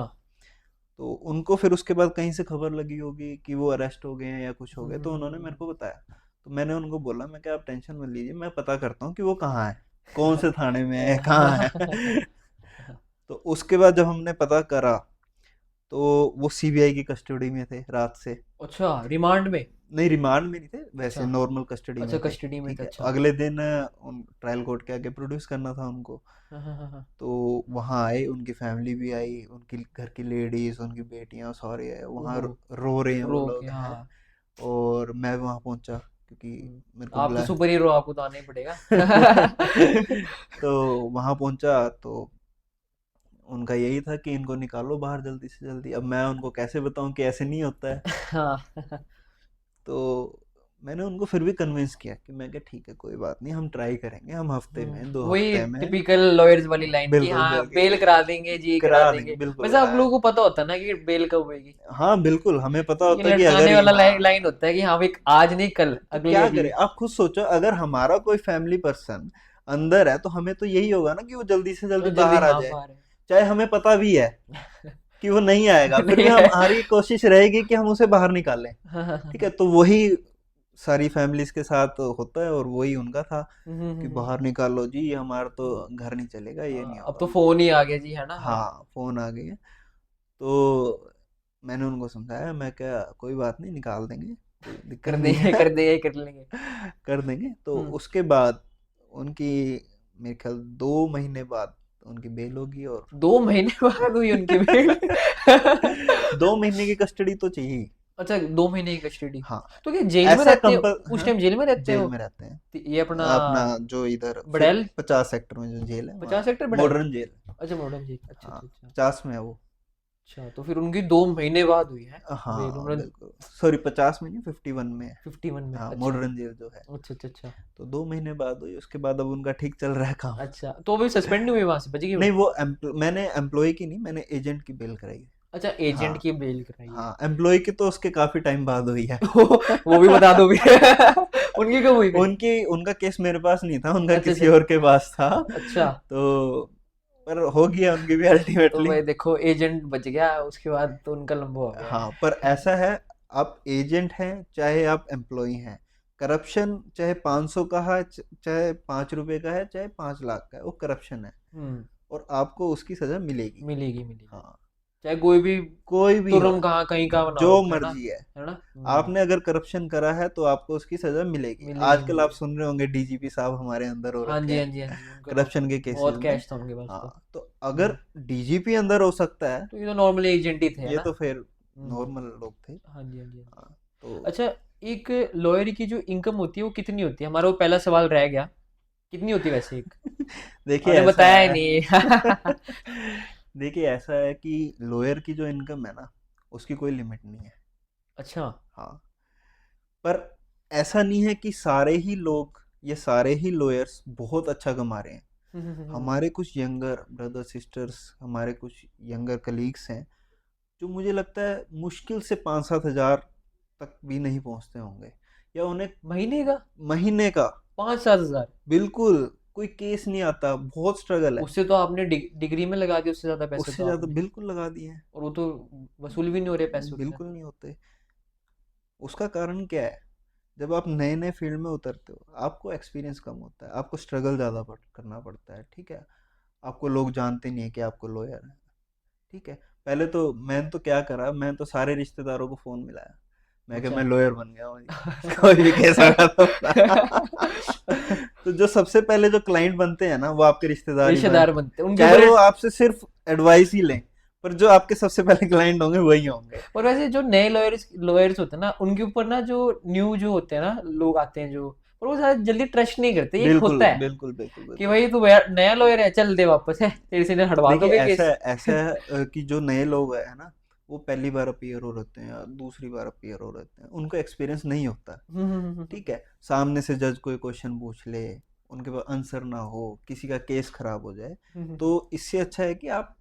तो उनको फिर उसके बाद कहीं से खबर लगी होगी कि वो अरेस्ट हो गए हैं या कुछ हो गए, तो उन्होंने मेरे हम्म। को बताया। तो मैंने उनको बोला, मैं क्या, आप टेंशन मत लीजिए, मैं पता करता हूँ कि वो कहाँ है, कौन से थाने में है, कहाँ है। तो उसके बाद जब हमने पता करा, तो वो सीबीआई की कस्टडी में थे रात से। अच्छा, रिमांड में? नहीं, रिमांड में नहीं थे, अच्छा। वैसे नॉर्मल कस्टडी अच्छा, में थे। कस्टडी में ठीक थे, है। अच्छा। अगले दिन उन ट्रायल कोर्ट के आगे प्रोड्यूस करना था उनको। हाँ, हाँ, हाँ, हाँ। तो वहाँ आए, उनकी फैमिली भी आई, उनकी घर की लेडीज, उनकी बेटियां सारे आए वहाँ, ओहो। रो रहे हैं वो रो के, लोग हैं। हाँ। और मैं वहाँ पहुंचा क्योंकि मेरे को आप तो बुलाया। सुपर हीरो, आपको तो आना ही पड़ेगा। तो वहाँ पहुंचा, तो उनका यही था कि इनको निकालो बाहर जल्दी से जल्दी। अब मैं उनको कैसे बताऊं कि ऐसे नहीं होता है। हाँ। तो मैंने उनको फिर भी कन्विंस किया कि मैं क्या, ठीक है, कोई बात नहीं, हम ट्राई करेंगे, हम हफ्ते में, दो वही हफ्ते में। टिपिकल लॉयर्स वाली लाइन की, बिल्कुल हाँ बेल करा बिल्कुल, देंगे जी, करा करा देंगे देंगे। बिल्कुल। वैसे आप लोगों को पता होता है ना कि बेल कब होएगी? हाँ बिल्कुल, हमें पता ये होता है कि अगर लटकाने ये, वाला हाँ, लाइन होता है कि हाँ भाई, आज नहीं कल, तो अगले क्या अभी। करें, आप खुद सोचो, अगर हमारा कोई फैमिली पर्सन अंदर है, तो हमें तो यही होगा ना कि वो जल्दी से तो जल्दी जल्दी, बाहर आ हाँ जाए। बाहर चाहे हमें पता भी है है। कि वो नहीं आएगा, फिर नहीं भी है। हमारी कोशिश रहेगी कि हम उसे बाहर निकालें। हाँ, हाँ, ठीक है। हाँ। तो वही सारी फैमिलीज के साथ होता है, और वही उनका था कि हम्म। बाहर निकालो जी, हमारा तो घर नहीं चलेगा, ये नहीं अब तो होगा। फोन ही आ गया जी, है ना? हाँ। हाँ, फोन आ गई है। तो मैंने उनको समझाया, मैं क्या, कोई बात नहीं, निकाल देंगे, कोई दिक्कत कर नहीं देंगे, है। कर देंगे, कर लेंगे। कर देंगे। तो हम्म। उसके बाद उनकी, मेरे ख्याल 2 महीने बाद उनकी बेल होगी। और 2 महीने बाद हुई उनकी बेल? 2 महीने की कस्टडी तो चाहिए ही। अच्छा, 2 महीने की कस्टडी? हाँ, तो क्या जेल में ऐसा रहते हैं? कंपल, उस हाँ, टाइम जेल में रहते हैं जेल वो? में रहते हैं। तो ये अपना अपना जो इधर फिर बड़ैल? 50 सेक्टर में जो जेल है, वहाँ 50 सेक्टर बड़ैल? Modern jail. अच्छा, मॉडर्न जेल, अच्छा, हाँ, अच्छा, अच्छा। 50 में है वो। अच्छा, तो फिर उनकी 2 महीने बाद हुई है बेल? हाँ उन्होंने बिल्कुल, सॉरी, 50 में नहीं, 51 में है। 51 में? हाँ, अच्छा, मॉडर्न जेल जो है। अच्छा, अच्छा, अच्छा। तो 2 महीने बाद हुई, उसके बाद अब उनका ठीक चल रहा है काम। अच्छा, तो अभी सस्पेंड नहीं हुई, वहां से बच गई नहीं, वो? वो मैंने एम्प्लॉय की नहीं, मैंने एजेंट की बेल कराई है। अच्छा, एजेंट हाँ। की बेल कराई है। हाँ, एम्प्लॉय की तो उसके काफी टाइम बाद हुई है। वो भी बता दो भी। उनकी कब हुई फिर? उनकी उनका केस मेरे पास नहीं था, उनका अच्छा, किसी अच्छा। और के पास था। अच्छा। तो पर हो गया उनकी भी तो अल्टीमेटली। भाई देखो, एजेंट बच गया, उसके बाद तो उनका लंबा हो गया हाँ, पर है। ऐसा है, आप एजेंट हैं चाहे आप एम्प्लॉय हैं, करप्शन चाहे 500 का है, चाहे 5 रुपए का है, चाहे 5 लाख का है, वो करप्शन है। हम्म। और आपको उसकी सजा मिलेगी। मिलेगी, मिलेगी। हाँ। चाहे कोई भी कोई भी हो, तुर्रम कहाँ कहीं का बना जो हो, है ना? मर्जी है ना? आपने अगर करप्शन करा है तो आपको उसकी सजा मिलेगी। मिलेगी आजकल आप मिलेगी। सुन रहे होंगे डीजीपी साहब हमारे अंदर हो हाँ रखे जी हाँ हैं जी हाँ जी, उनका तो करप्शन के केसेस बहुत में। कैश था उनके पास तो। हाँ, तो अगर डीजीपी अंदर हो सकता है, तो ये तो नॉर्मली एजेंट ही थे, है ये ना? तो फिर हम्म। नॉर्मल लोग थे। हाँ जी हाँ जी हाँ जी। हाँ, तो अच्छा, एक लॉयर की जो इनकम होती है वो कितनी होती है? हमारा वो पहला सवाल रह गया, कितनी होती है वैसे एक? देखिए आपने ऐसा बताया ही है नहीं। देखिए ऐसा है कि लॉयर की जो इनकम है ना, उसकी कोई लिमिट नहीं है। अच्छा। हाँ, पर ऐसा नहीं है कि सारे ही लोग या सारे ही लॉयर्स बहुत अच्छा कमा रहे हैं। हम्म। हमारे कुछ यंगर ब्रदर सिस्टर्स, हमारे कुछ यंगर कलीग्स हैं जो मुझे लगता है मुश्किल से 5-7 हज़ार तक भी नहीं पहुंचते होंगे, या उन्हें महीने का महीने का। 5-7 हजार? बिल्कुल, कोई केस नहीं आता, बहुत स्ट्रगल है। उससे तो आपने डिग्री में लगा दिया उससे ज्यादा पैसे उससे तो ज़्यादा आपने। बिल्कुल लगा दिए हैं। और वो तो वसूल भी नहीं हो रहे पैसे उससे। बिल्कुल नहीं होते। उसका कारण क्या है? जब आप नए नए फील्ड में उतरते हो, आपको एक्सपीरियंस कम होता है, आपको स्ट्रगल ज़्यादा करना पड़ता है, ठीक है। आपको लोग जानते नहीं है कि आपको लॉयर है, ठीक है। पहले तो मैंने तो क्या करा, मैं तो सारे रिश्तेदारों को फ़ोन मिलाया, मैं क्या अच्छा। मैं लॉयर बन गया हूँ जी। कोई भी केस होगा तो तो जो सबसे पहले जो क्लाइंट बनते हैं ना, वो आपके रिश्तेदार ही रिश्तेदार बनते हैं। बनते हैं उनके चाहे ऊपर। वो आपसे सिर्फ एडवाइस ही लें, पर जो आपके सबसे पहले क्लाइंट होंगे वही होंगे। और वैसे जो नए लॉयर्स लॉयर्स होते हैं ना, उनके ऊपर ना जो न्यू जो होते हैं ना लोग आते हैं जो, और वो ज्यादा जल्दी ट्रस्ट नहीं करते, ये एक बिल्कुल होता है बिल्कुल बिल्कुल कि बिल्कुल। भाई तू नया लॉयर है, चल दे वापस है, तेरे से ने हटवा देखिए दोगे ऐसा केस। है, ऐसा है कि जो नए लोग हैं ना, वो पहली बार अपीयर हो रहते हैं या दूसरी बार अपीयर हो रहते हैं, उनको एक्सपीरियंस नहीं होता। हम्म। ठीक है, सामने से जज कोई क्वेश्चन पूछ ले, उनके पास आंसर ना हो, किसी का केस खराब हो जाए, तो इससे अच्छा है कि आप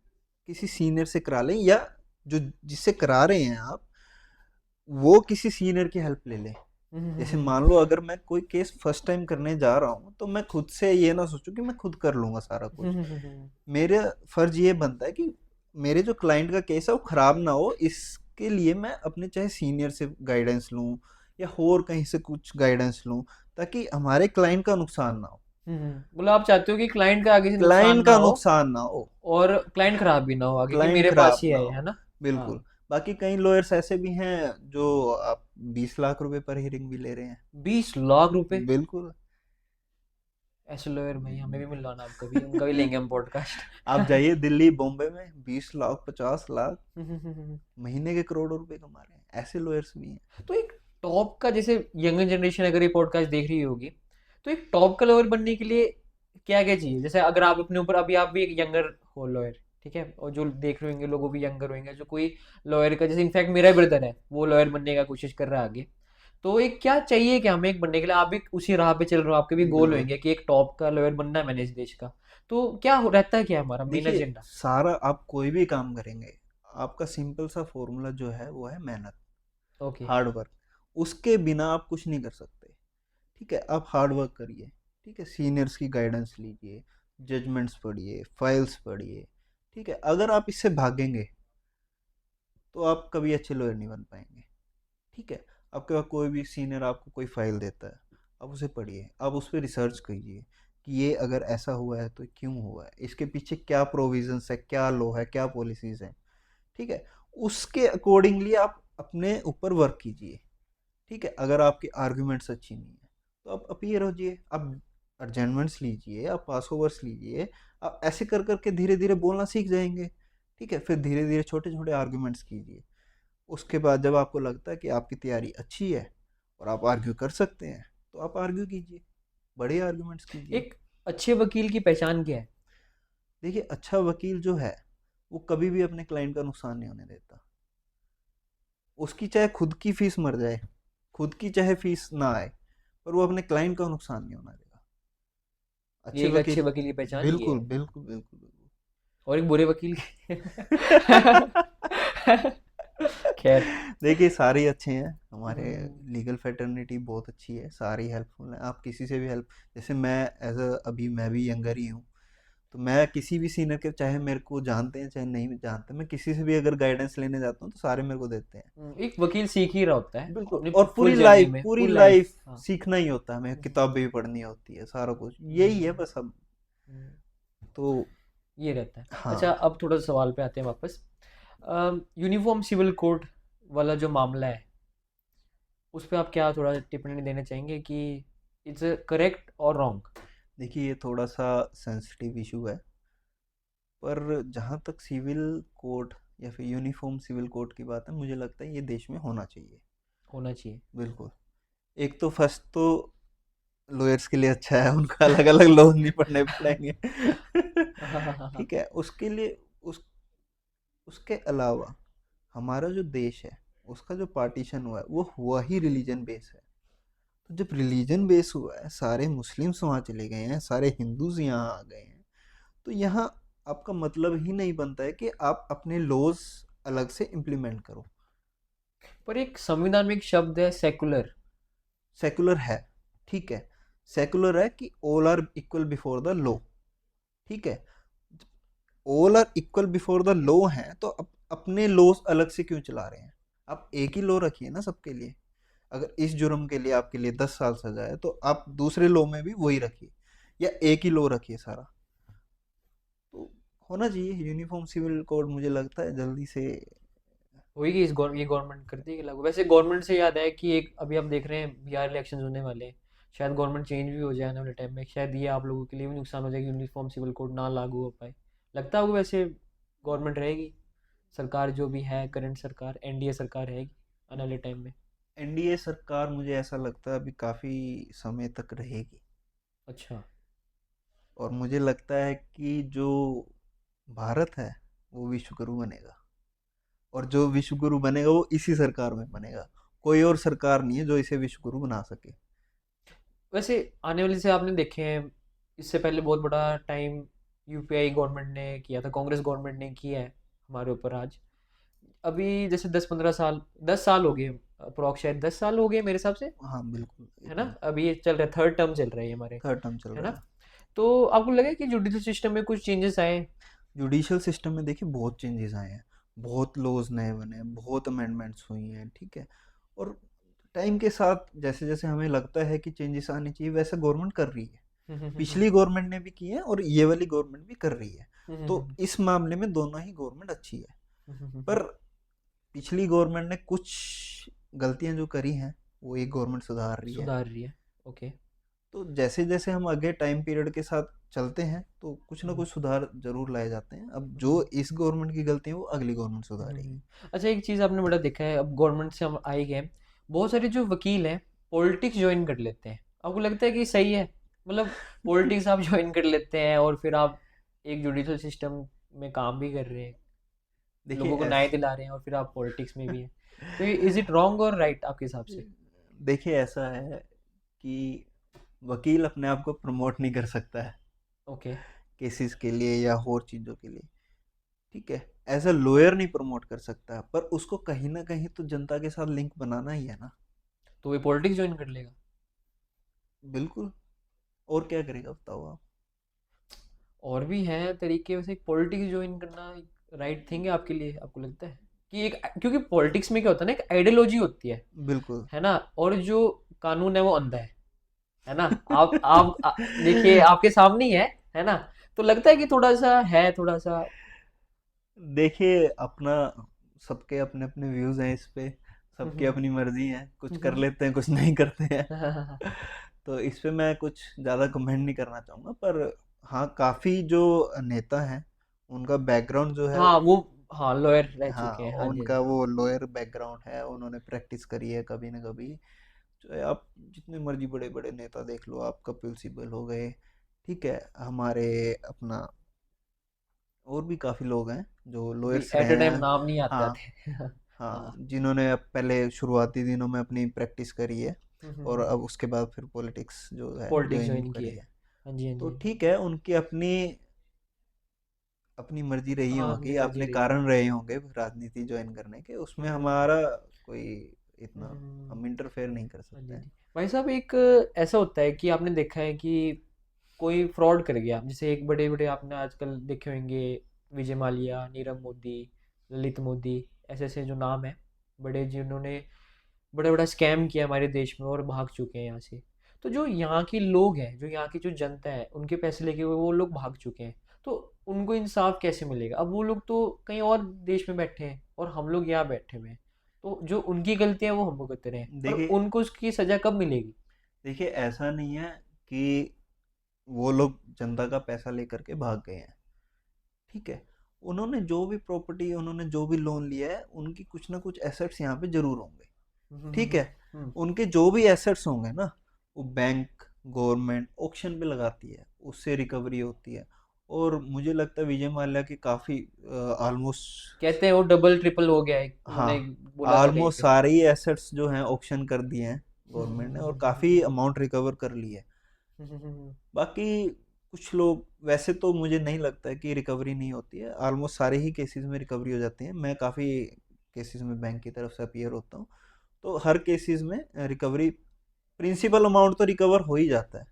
किसी सीनियर से करा लें, या जो जिससे करा रहे हैं आप, वो किसी सीनियर की हेल्प ले लें। जैसे मान लो अगर मैं कोई केस फर्स्ट टाइम करने जा रहा हूँ, तो मैं खुद से ये ना सोचूं कि मैं खुद कर लूंगा सारा कुछ। मेरा फर्ज ये बनता है कि मेरे जो क्लाइंट का केस है वो खराब ना हो, इसके लिए मैं अपने चाहे सीनियर से गाइडेंस लूं या और कहीं से कुछ गाइडेंस लूं, ताकि हमारे क्लाइंट का नुकसान ना हो। बोला आप चाहते हो कि क्लाइंट का आगे से नुकसान क्लाइंट ना का हो, नुकसान ना हो, और क्लाइंट खराब भी ना हो आगे कि क्लाइंट मेरे पास खराब ही ना आए, हो। है ना? हाँ। बिल्कुल। बाकी कई लॉयर्स ऐसे भी हैं जो आप 20 लाख रुपए पर हियरिंग भी ले रहे हैं। 20 लाख रुपए? बिल्कुल। ऐसे लॉयर भाई हमें भी मिलवाना, आप कभी उनका भी लेंगे हम पॉडकास्ट। आप जाइए दिल्ली बॉम्बे में, 20 लाख 50 लाख महीने के करोड़ों रुपए कमा रहे हैं, ऐसे लॉयर्स भी हैं। तो एक टॉप का, जैसे यंगर जनरेशन अगर ये पॉडकास्ट देख रही होगी, तो एक टॉप का लॉयर बनने के लिए क्या क्या चाहिए? जैसे अगर आप अपने ऊपर, अभी आप भी एक यंगर हो लॉयर, ठीक है, और जो देख रहे होंगे लोग वो भी यंगर होंगे, जो कोई लॉयर का, जैसे इनफैक्ट मेरा ब्रदर है वो लॉयर बनने का कोशिश कर रहा है आगे, तो एक क्या चाहिए कि हमें एक बनने के लिए, आप भी उसी राह पे चल रहे हो, आपके भी गोल बिल्कुल। होंगे कि एक टॉप का लॉयर बनना है मैंने इस देश का, तो क्या रहता है, क्या है हमारा मेन देखिए एजेंडा? सारा आप कोई भी काम करेंगे, आपका सिंपल सा फॉर्मूला जो है वो है मेहनत, ओके। Hard work. उसके बिना आप कुछ नहीं कर सकते। ठीक है, आप हार्ड वर्क करिए, ठीक है, सीनियर्स की गाइडेंस लीजिए, जजमेंट्स पढ़िए, फाइल्स पढ़िए। ठीक है, अगर आप इससे भागेंगे तो आप कभी अच्छे लॉयर नहीं बन पाएंगे। ठीक है, आपके पास कोई भी सीनियर आपको कोई फाइल देता है, आप उसे पढ़िए, आप उस पर रिसर्च कीजिए कि ये अगर ऐसा हुआ है तो क्यों हुआ है, इसके पीछे क्या प्रोविजंस है, क्या लॉ है, क्या पॉलिसीज हैं। ठीक है, उसके अकॉर्डिंगली आप अपने ऊपर वर्क कीजिए। ठीक है, अगर आपकी आर्ग्यूमेंट्स अच्छी नहीं है तो आप अपीयर होजिए, आप अर्जेंटमेंट्स लीजिए, आप पास ओवर्स लीजिए। आप ऐसे कर करके धीरे धीरे बोलना सीख जाएंगे। ठीक है, फिर धीरे धीरे छोटे छोटे आर्ग्यूमेंट्स कीजिए। उसके बाद जब आपको लगता है कि आपकी तैयारी अच्छी है और आप आर्ग्यू कर सकते हैं, तो आप आर्ग्यू कीजिए, बड़े आर्ग्यूमेंट्स कीजिए। एक अच्छे वकील की पहचान क्या है? देखिए अच्छा वकील जो है वो कभी भी अपने क्लाइंट का नुकसान नहीं होने देता। उसकी चाहे खुद की फीस मर जाए, खुद की चाहे फीस ना आए, पर वो अपने क्लाइंट का नुकसान नहीं होना देगा। ये अच्छे एक अच्छे वकील। वकील की पहचान ये बिल्कुल है। बिल्कुल बिल्कुल बिल्कुल। और एक बुरे वकील की? खैर। देखिए सारे ही अच्छे हैं हमारे। हम्म। लीगल फैटर्निटी बहुत अच्छी है, सारी हेल्पफुल है, आप किसी से भी हेल्प। जैसे मैं एज अ अभी मैं भी यंगर ही हूँ, तो मैं किसी भी सीनियर के, चाहे मेरे को जानते हैं चाहे नहीं जानते, मैं किसी से भी अगर गाइडेंस लेने जाता हूँ तो सारे मेरे को देते हैं। एक वकील सीख ही रहा होता है बिल्कुल, अपनी और फुल पूरी जर्नी लाइफ में, पूरी फुल लाइफ। लाइफ हाँ। सीखना ही होता है, हमें हम्म, किताबें भी पढ़नी होती है, सारा कुछ यही है हम्म, बस अब। हम्म, तो ये रहता है। अच्छा, हाँ। अब थोड़ा सा सवाल पे आते हैं वापस। यूनिफॉर्म सिविल कोड वाला जो मामला है, उस पे आप क्या थोड़ा टिप्पणी देना चाहेंगे कि इट्स करेक्ट और रॉन्ग? देखिए ये थोड़ा सा सेंसिटिव इशू है, पर जहाँ तक सिविल कोड या फिर यूनिफॉर्म सिविल कोड की बात है, मुझे लगता है ये देश में होना चाहिए। होना चाहिए। बिल्कुल। एक तो फर्स्ट तो लॉयर्स के लिए अच्छा है, उनका अलग अलग लॉज नहीं पढ़ने पड़ेंगे। हाँ हाँ हाँ हाँ। ठीक है, उसके लिए उसके अलावा हमारा जो देश है, उसका जो पार्टीशन हुआ है वो हुआ ही रिलीजन बेस है। तो जब रिलीजन बेस हुआ है, सारे मुस्लिम्स वहाँ चले गए हैं, सारे हिंदूज यहाँ आ गए हैं, तो यहाँ आपका मतलब ही नहीं बनता है कि आप अपने लॉज अलग से इम्प्लीमेंट करो। पर एक संविधान में एक शब्द है सेकुलर। सेकुलर है, ठीक है, सेकुलर है कि all are equal before the law, ठीक है, all are equal before the law हैं, तो अपने लॉज अलग से क्यों चला रहे हैं? आप एक ही लॉ रखिए ना सबके लिए। अगर इस जुर्म के लिए आपके लिए 10 साल सजा है, तो आप दूसरे लॉ में भी वही रखिए, या एक ही लॉ रखिए सारा। तो होना चाहिए यूनिफॉर्म सिविल कोड, मुझे लगता है जल्दी से। होगी ये गवर्नमेंट कर देगी लागू। वैसे गवर्नमेंट से याद है कि एक अभी आप देख रहे हैं बिहार इलेक्शन होने वाले हैं, शायद गवर्नमेंट चेंज भी हो जाए आने वाले टाइम में, शायद ये आप लोगों के लिए भी नुकसान हो जाएगा, यूनिफॉर्म सिविल कोड ना लागू हो पाए। लगता है आपको वैसे गवर्नमेंट रहेगी, सरकार जो भी है करंट सरकार, एनडीए सरकार रहेगी आने वाले टाइम में? एनडीए सरकार मुझे ऐसा लगता है अभी काफी समय तक रहेगी। अच्छा। और मुझे लगता है कि जो भारत है वो विश्व गुरु बनेगा, और जो विश्व गुरु बनेगा वो इसी सरकार में बनेगा। कोई और सरकार नहीं है जो इसे विश्व गुरु बना सके। वैसे आने वाले से आपने देखे हैं, इससे पहले बहुत बड़ा टाइम यूपीआई गवर्नमेंट ने किया था, कांग्रेस गवर्नमेंट ने किया है हमारे ऊपर आज। अभी जैसे 10-15 साल, 10 साल हो गए अप्रोक्स, शायद 10 साल हो गए मेरे हिसाब से, हाँ बिल्कुल, है ना? इतना। अभी ये चल रहा है, थर्ड टर्म चल रहा है ये हमारे, थर्ड टर्म चल है रहा ना? है। तो आपको लगा कि जुडिशल सिस्टम में कुछ चेंजेस आए? जुडिशल सिस्टम में देखिए बहुत चेंजेस आए हैं, बहुत लॉज नए बने हैं, बहुत अमेंडमेंट्स हुई हैं, ठीक है। और टाइम के साथ जैसे जैसे हमें लगता है कि चेंजेस आने चाहिए, वैसे गवर्नमेंट कर रही है। हम्म हम्म हम्म पिछली गवर्नमेंट ने भी किए हैं और ये वाली गवर्नमेंट भी कर रही है। हम्म तो हम्म इस मामले में दोनों ही गवर्नमेंट अच्छी है। हम्म। पर पिछली गवर्नमेंट ने कुछ गलतियां जो करी हैं, वो एक गवर्नमेंट सुधार रही है। सुधार रही है। ओके। तो जैसे जैसे हम आगे टाइम पीरियड के साथ चलते हैं, तो कुछ ना हम्म कुछ सुधार जरूर लाए जाते हैं। अब जो हम्म इस गवर्नमेंट की गलती है वो अगली गवर्नमेंट सुधारेगी। अच्छा, एक चीज़ आपने बड़ा देखा है, अब गवर्नमेंट से हम आए गए, बहुत सारे जो वकील हैं पॉलिटिक्स ज्वाइन कर लेते हैं। आपको लगता है कि सही है? मतलब पॉलिटिक्स आप ज्वाइन कर लेते हैं और फिर आप एक जुडिशल सिस्टम में काम भी कर रहे हैं, देखिए लोगों को न्याय दिला रहे हैं, और फिर आप पॉलिटिक्स में भी हैं। तो ये इज इट रॉन्ग और राइट आपके हिसाब से? देखिए ऐसा है कि वकील अपने आप को प्रमोट नहीं कर सकता है ओके। केसेस के लिए या और चीज़ों के लिए, ठीक है। एज अ लॉयर नहीं प्रमोट कर सकता, पर उसको कहीं ना कहीं तो जनता के साथ लिंक बनाना ही है ना। तो ये पॉलिटिक्स ज्वाइन कर लेगा? बिल्कुल। और क्या करेगा बताओ आप। और भी हैं तरीके, वैसे पॉलिटिक्स ज्वाइन करना राइट थिंग है आपके लिए, आपको लगता है कि एक, क्योंकि पॉलिटिक्स में क्या होता है ना, एक आइडियोलॉजी होती बिल्कुल। है ना? और जो कानून है वो अंधा है ना? देखिए आपके सामने ही है ना? तो लगता है कि थोड़ा सा है, थोड़ा सा। देखिए अपना, सबके अपने अपने व्यूज हैं इस पे, सबकी हम्म अपनी मर्जी है, कुछ कर हम्म लेते हैं कुछ नहीं करते हैं। हम्म। तो इस पे मैं कुछ ज़्यादा कमेंट नहीं करना चाहूँगा, पर हाँ काफ़ी जो नेता हैं उनका बैकग्राउंड जो है, हाँ वो, हाँ लॉयर रह हाँ चुके हैं, हाँ जी हाँ उनका जी। वो लॉयर बैकग्राउंड है, उन्होंने प्रैक्टिस करी है कभी ना कभी। चाहे आप जितने मर्जी बड़े बड़े नेता देख लो, आप कपिल सिब्बल हो गए, ठीक है, हमारे अपना और भी काफ़ी लोग हैं जो अभी लॉयर्स एट रहे अ टाइम हैं। नाम नहीं याद हाँ आते। हाँ, हाँ। जिन्होंने अब पहले शुरुआती दिनों में अपनी प्रैक्टिस करी है, और हम्म। अब उसके बाद फिर पॉलिटिक्स जो है पॉलिटिक्स ज्वाइन ज्वाइन करी किए। है। हाँ जी हाँ जी तो हाँ जी। ठीक है, उनकी अपनी अपनी मर्जी रही हाँ अपनी होगी, मर्जी अपने रही है। कारण रहे होंगे राजनीति ज्वाइन करने के, उसमें हम्म हमारा कोई इतना, हम्म। हम इंटरफेयर नहीं कर हाँ जी सकते हाँ हैं। जी। भाई साहब, एक ऐसा होता है कि आपने देखा है कि कोई फ्रॉड कर गया, जैसे एक बड़े बड़े आपने आजकल देखे होंगे, विजय माल्या, नीरव मोदी, ललित मोदी, ऐसे ऐसे जो नाम है बड़े, जिन्होंने बड़ा बड़ा स्कैम किया हमारे देश में और भाग चुके हैं यहाँ से। तो जो यहाँ के लोग हैं, जो यहाँ की जो जनता है, उनके पैसे लेके वो लोग भाग चुके हैं। तो उनको इंसाफ कैसे मिलेगा? अब वो लोग तो कहीं और देश में बैठे हैं और हम लोग यहाँ बैठे हुए हैं, तो जो उनकी गलतियां वो हम भुगत रहे हैं, पर देखिए उनको उसकी सजा कब मिलेगी? देखिए ऐसा नहीं है कि वो लोग जनता का पैसा लेकर के भाग गए हैं, ठीक है। उन्होंने जो भी प्रॉपर्टी, उन्होंने जो भी लोन लिया है, उनकी कुछ ना कुछ एसेट्स यहाँ पे जरूर होंगे, ठीक है। हम्म। उनके जो भी एसेट्स होंगे ना, वो बैंक, गवर्नमेंट ऑक्शन पे लगाती है, उससे रिकवरी होती है। और मुझे लगता है विजय माल्या की काफ़ी ऑलमोस्ट, कहते हैं वो डबल ट्रिपल हो गया है, हाँ, उन्होंने बोला था कहीं ऑलमोस्ट पे। सारे ही एसेट्स जो हैं ऑक्शन कर दिए हैं गवर्नमेंट ने, और काफ़ी अमाउंट रिकवर कर ली है। बाकी कुछ लोग, वैसे तो मुझे नहीं लगता है कि रिकवरी नहीं होती है, ऑलमोस्ट सारे ही केसेस में रिकवरी हो जाती है। मैं काफ़ी केसेस में बैंक की तरफ से अपीयर होता हूँ, तो हर केसेस में रिकवरी, प्रिंसिपल अमाउंट तो रिकवर हो ही जाता है,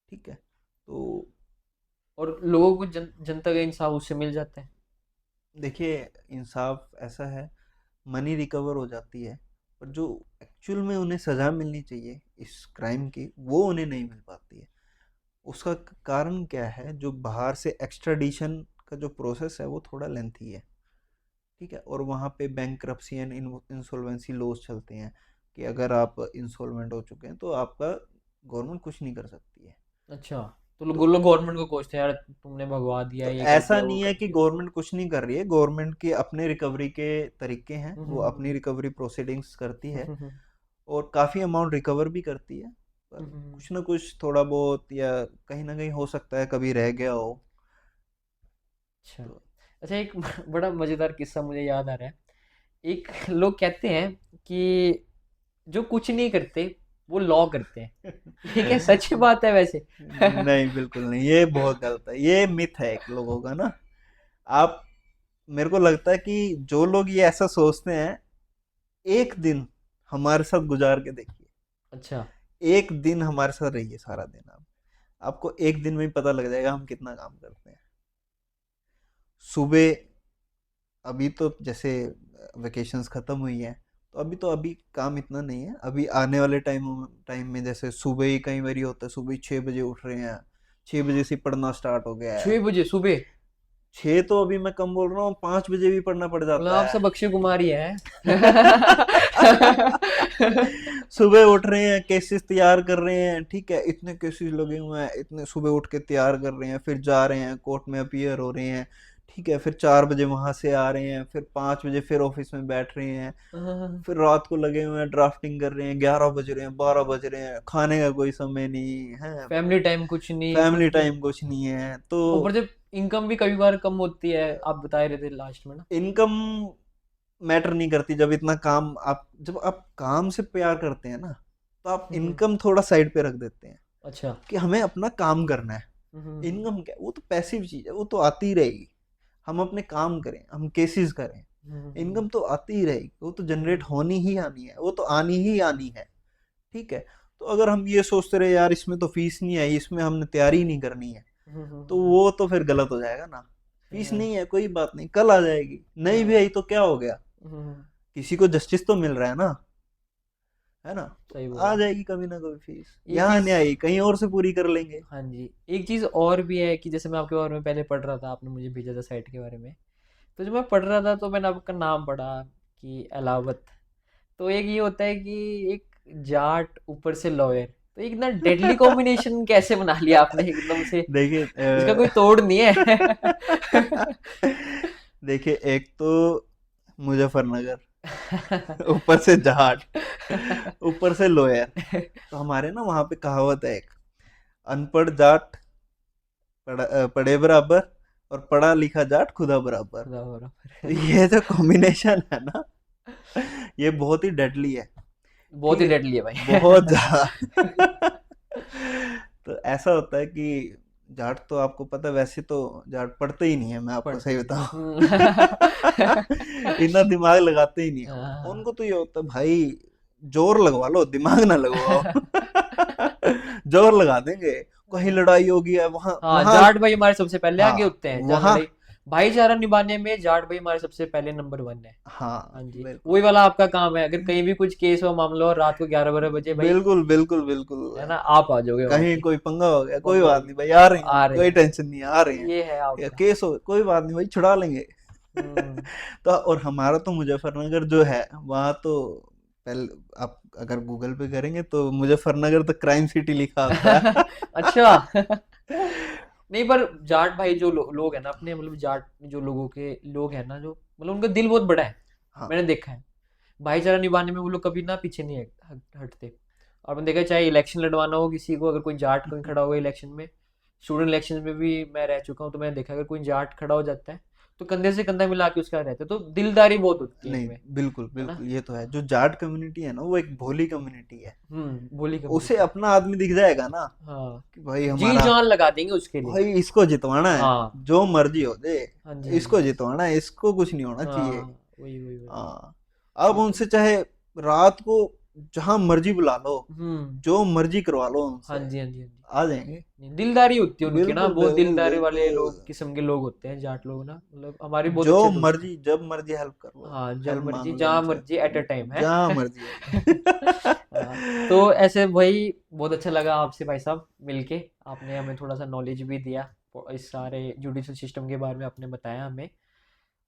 ठीक है। तो और लोगों को जनता का इंसाफ उससे मिल जाता है। देखिए, इंसाफ ऐसा है, मनी रिकवर हो जाती है, पर जो एक्चुअल में उन्हें सज़ा मिलनी चाहिए इस क्राइम की, वो उन्हें नहीं मिल पाती है। उसका कारण क्या है, जो बाहर से एक्स्ट्राडिशन का जो प्रोसेस है वो थोड़ा लेंथी है, ठीक है। और वहाँ पे बैंक्रप्सी एंड इंसॉल्वेंसी लॉज चलते हैं कि अगर आप इंसॉल्वेंट हो चुके हैं तो आपका गवर्नमेंट कुछ नहीं कर सकती है। अच्छा, तो तो लोग गवर्नमेंट को कोसते हैं, यार तुमने भगवा दिया, तो ये कर ऐसा दिया, वो नहीं कर है कि दिया। गवर्नमेंट कुछ नहीं कर रही है, गवर्नमेंट के अपने रिकवरी के तरीके हैं, हम्म वो हम्म अपनी हम्म रिकवरी प्रोसीडिंग्स करती है, हम्म हम्म और काफ़ी अमाउंट रिकवर भी करती है। पर हम्म, हम्म, कुछ ना कुछ थोड़ा बहुत, या कहीं ना कहीं हो सकता है कभी रह गया हो। अच्छा। तो अच्छा, एक बड़ा मजेदार किस्सा मुझे याद आ रहा है। एक लोग कहते हैं कि जो कुछ नहीं करते वो लॉ करते हैं। ये क्या सच बात है वैसे? नहीं, बिल्कुल नहीं, ये बहुत गलत है, ये मिथ है एक लोगों का ना। आप, मेरे को लगता है कि जो लोग ये ऐसा सोचते हैं, एक दिन हमारे साथ गुजार के देखिए, अच्छा। एक दिन हमारे साथ रहिए सारा दिन, आप, आपको एक दिन में ही पता लग जाएगा हम कितना काम करते हैं। सुबह, अभी तो जैसे वेकेशंस खत्म हुई हैं, तो अभी काम इतना नहीं है। अभी आने वाले टाइम में जैसे सुबह ही कई बार होता है, सुबह ही 6 बजे उठ रहे हैं, 6 बजे से पढ़ना स्टार्ट हो गया है। 6 बजे सुबह? 6 तो अभी मैं कम बोल रहा हूँ, 5 बजे भी पढ़ना पड़ मतलब जाता आप सब अक्षय कुमार ही हैं। सुबह उठ रहे हैं, केसेस तैयार कर रहे हैं, ठीक है, इतने केसेस लगे हुए हैं, इतने सुबह उठ के तैयार कर रहे हैं, फिर जा रहे हैं कोर्ट में अपीयर हो रहे हैं, ठीक है, फिर 4 बजे वहां से आ रहे हैं, फिर 5 बजे फिर ऑफिस में बैठ रहे हैं, फिर रात को लगे हुए हैं ड्राफ्टिंग कर रहे हैं, 11 बज रहे हैं, 12 बज रहे हैं, खाने का कोई समय नहीं है, फैमिली टाइम कुछ नहीं। फैमिली टाइम कुछ नहीं है। तो ऊपर से इनकम भी कभी बार कम होती है, आप बता रहे थे लास्ट में ना। इनकम मैटर नहीं करती, जब इतना काम, आप जब आप काम से प्यार करते हैं ना, तो आप हम्म, इनकम थोड़ा साइड पे रख देते हैं अच्छा। कि हमें अपना काम करना है। हम्म इनकम क्या, वो तो पैसिव चीज है, वो तो आती ही रहेगी, हम अपने काम करें, हम केसेस करें, हम्म इनकम तो आती ही रहेगी, वो तो जनरेट होनी ही आनी है, वो तो आनी ही आनी है, ठीक है। तो अगर हम ये सोचते रहे यार इसमें तो फीस नहीं आई, इसमें हमने तैयारी नहीं करनी है, तो हम्म, वो तो फिर गलत हो जाएगा ना। फीस हाँ नहीं है, कोई बात नहीं, कल आ जाएगी, नहीं भी हाँ, आई तो क्या हो गया, किसी को जस्टिस तो मिल रहा है ना, है ना। तो सही आ बोला। जाएगी कभी ना कभी फीस, एक यहाँ चीज, नहीं आई कहीं और से पूरी कर लेंगे। हाँ जी, एक चीज और भी है कि जैसे मैं आपके बारे में पहले पढ़ रहा था, आपने मुझे भेजा था साइट के बारे में, तो जब मैं पढ़ रहा था तो मैंने आपका नाम पढ़ा कि अलावत। तो एक ये होता है कि एक जाट ऊपर से लॉयर, तो एक ना डेडली कॉम्बिनेशन कैसे बना लिया आपने एकदम से, देखिए जिसका कोई तोड़ नहीं है। देखिए, एक तो मुजफ्फरनगर, ऊपर से जाट, ऊपर से लोयर। तो हमारे ना वहाँ पे कहावत है एक, अनपढ़ जाट पढ़े बराबर, और पढ़ा लिखा जाट खुदा बराबर। खुदा तो बराबर। ये जो कॉम्बिनेशन है ना, ये बहुत ही डेडली है, बहुत ठीक ही है, डेडली है बहुत भाई। ज्यादा। तो ऐसा होता है कि जाट तो आपको पता है, वैसे तो जाट पढ़ते ही नहीं है, मैं आपको पढ़ते सही नहीं। बताऊं। इतना दिमाग लगाते ही नहीं है वो, हाँ। उनको तो ये होता है भाई, जोर लगवा लो, दिमाग ना लगवाओ। जोर लगा देंगे, कहीं लड़ाई होगी है वहां हाँ, वहां, जाट भाई हमारे सबसे पहले हाँ, आगे होते हैं जहाँ वहां लड़ाई, भाईचारा निभाने में जाट भाई हमारे सबसे पहले नंबर 1 है। हाँ हाँ जी, बिल्कुल वही वाला आपका काम है, अगर कहीं भी कुछ केस हो मामला हो रात को 11-12 बजे भाई, बिल्कुल बिल्कुल बिल्कुल। है ना, आप आ जाओगे वहां कहीं पे। कोई पंगा हो गया, कोई पंगा हो बात नहीं भाई, आ रहे गया, हैं, आ रहे कोई हैं, टेंशन नहीं, आ रहे हैं। ये है या आपका। केस हो, कोई बात नहीं भाई, छुड़ा लेंगे। हम्म। तो और हमारा तो मुजफ्फरनगर जो है वहाँ तो पहले आप अगर गूगल पे करेंगे तो मुजफ्फरनगर तो क्राइम सिटी लिखा आता है। अच्छा। नहीं पर जाट भाई जो लोग हैं ना अपने, मतलब जाट जो लोगों के लोग हैं ना, जो मतलब उनका दिल बहुत बड़ा है, हाँ मैंने देखा है। भाईचारा निभाने में वो लोग कभी ना पीछे नहीं हटते। और मैंने देखा है, चाहे इलेक्शन लड़वाना हो किसी को, अगर कोई जाट कोई खड़ा हुआ इलेक्शन में, स्टूडेंट इलेक्शन में भी मैं रह चुका हूँ, तो मैंने देखा अगर कोई जाट खड़ा हो जाता है तो कंधे से कंधा मिला के उसका रहता है, तो दिलदारी बहुत होती है नहीं इनमें, बिल्कुल है ना। बिल्कुल, ये तो है। जो जाट कम्युनिटी है ना वो एक भोली कम्युनिटी है। बोली उसे कम्युनिटी। अपना आदमी दिख जाएगा ना हाँ, कि भाई जी हमारा, जान लगा देंगे उसके लिए। भाई इसको जितवाना है, हाँ, जो मर्जी हो जाए, हाँ जी, हाँ जी। इसको जितवाना है, इसको कुछ नहीं होना चाहिए। हाँ, वही वही वही। हाँ, अब ये तो, उनसे चाहे रात को जहां मर्जी बुला लो, हम्म। जो मर्जी करवा लो हाँ उनसे, जी, हाँ जी, हाँ जी। आ जाएंगे। नहीं, दिलदारी होती है उनकी ना, बिल्कुल बहुत बिल्कुल दिलदारी वाले बिल्कुल, लोग, किस्म के लोग होते हैं जाट लोग ना, मतलब हमारे बहुत जो अच्छे दोस्त हैं। मर्जी जब मर्जी हेल्प कर लो, हाँ, जब हेल्प मर्जी मांग लो जहाँ उनसे, मर्जी एट अ टाइम है। जहां मर्जी हो। हाँ, तो ऐसे भाई बहुत अच्छा लगा आपसे भाई साहब मिलके, आपने हमें थोड़ा सा नॉलेज भी दिया, और इस सारे जुडिशल सिस्टम के बारे में आपने बताया हमें,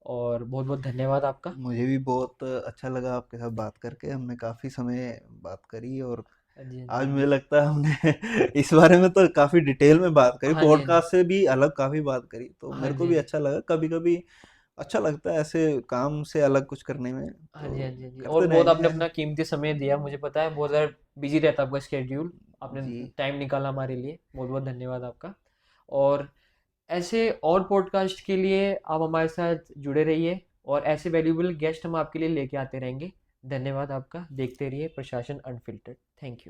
और बहुत बहुत धन्यवाद आपका। मुझे भी बहुत अच्छा लगा आपके साथ बात करके, हमने काफी समय बात करी, और हाँ जी, हाँ जी, आज हाँ मुझे जी। लगता है हमने इस बारे में तो काफी डिटेल में बात करी, हाँ जी, हाँ जी, पॉडकास्ट से भी अलग काफी बात करी, तो हाँ मेरे जी, को हाँ भी जी, अच्छा लगा। कभी कभी अच्छा लगता है ऐसे काम से अलग कुछ करने में, हाँ जी, हाँ तो जी, हाँ जी। और करते बहुत आपने रहेंगे। अपना कीमती समय दिया, मुझे पता है बहुत ज़्यादा बिजी रहता है आपका स्केड्यूल, आपने जी टाइम निकाला हमारे लिए, बहुत बहुत धन्यवाद आपका। और ऐसे और पॉडकास्ट के लिए आप हमारे साथ जुड़े रहिए, और ऐसे वैल्यूबल गेस्ट हम आपके लिए लेके आते रहेंगे। धन्यवाद आपका, देखते रहिए प्रशासन अनफिल्टर्ड। Thank you.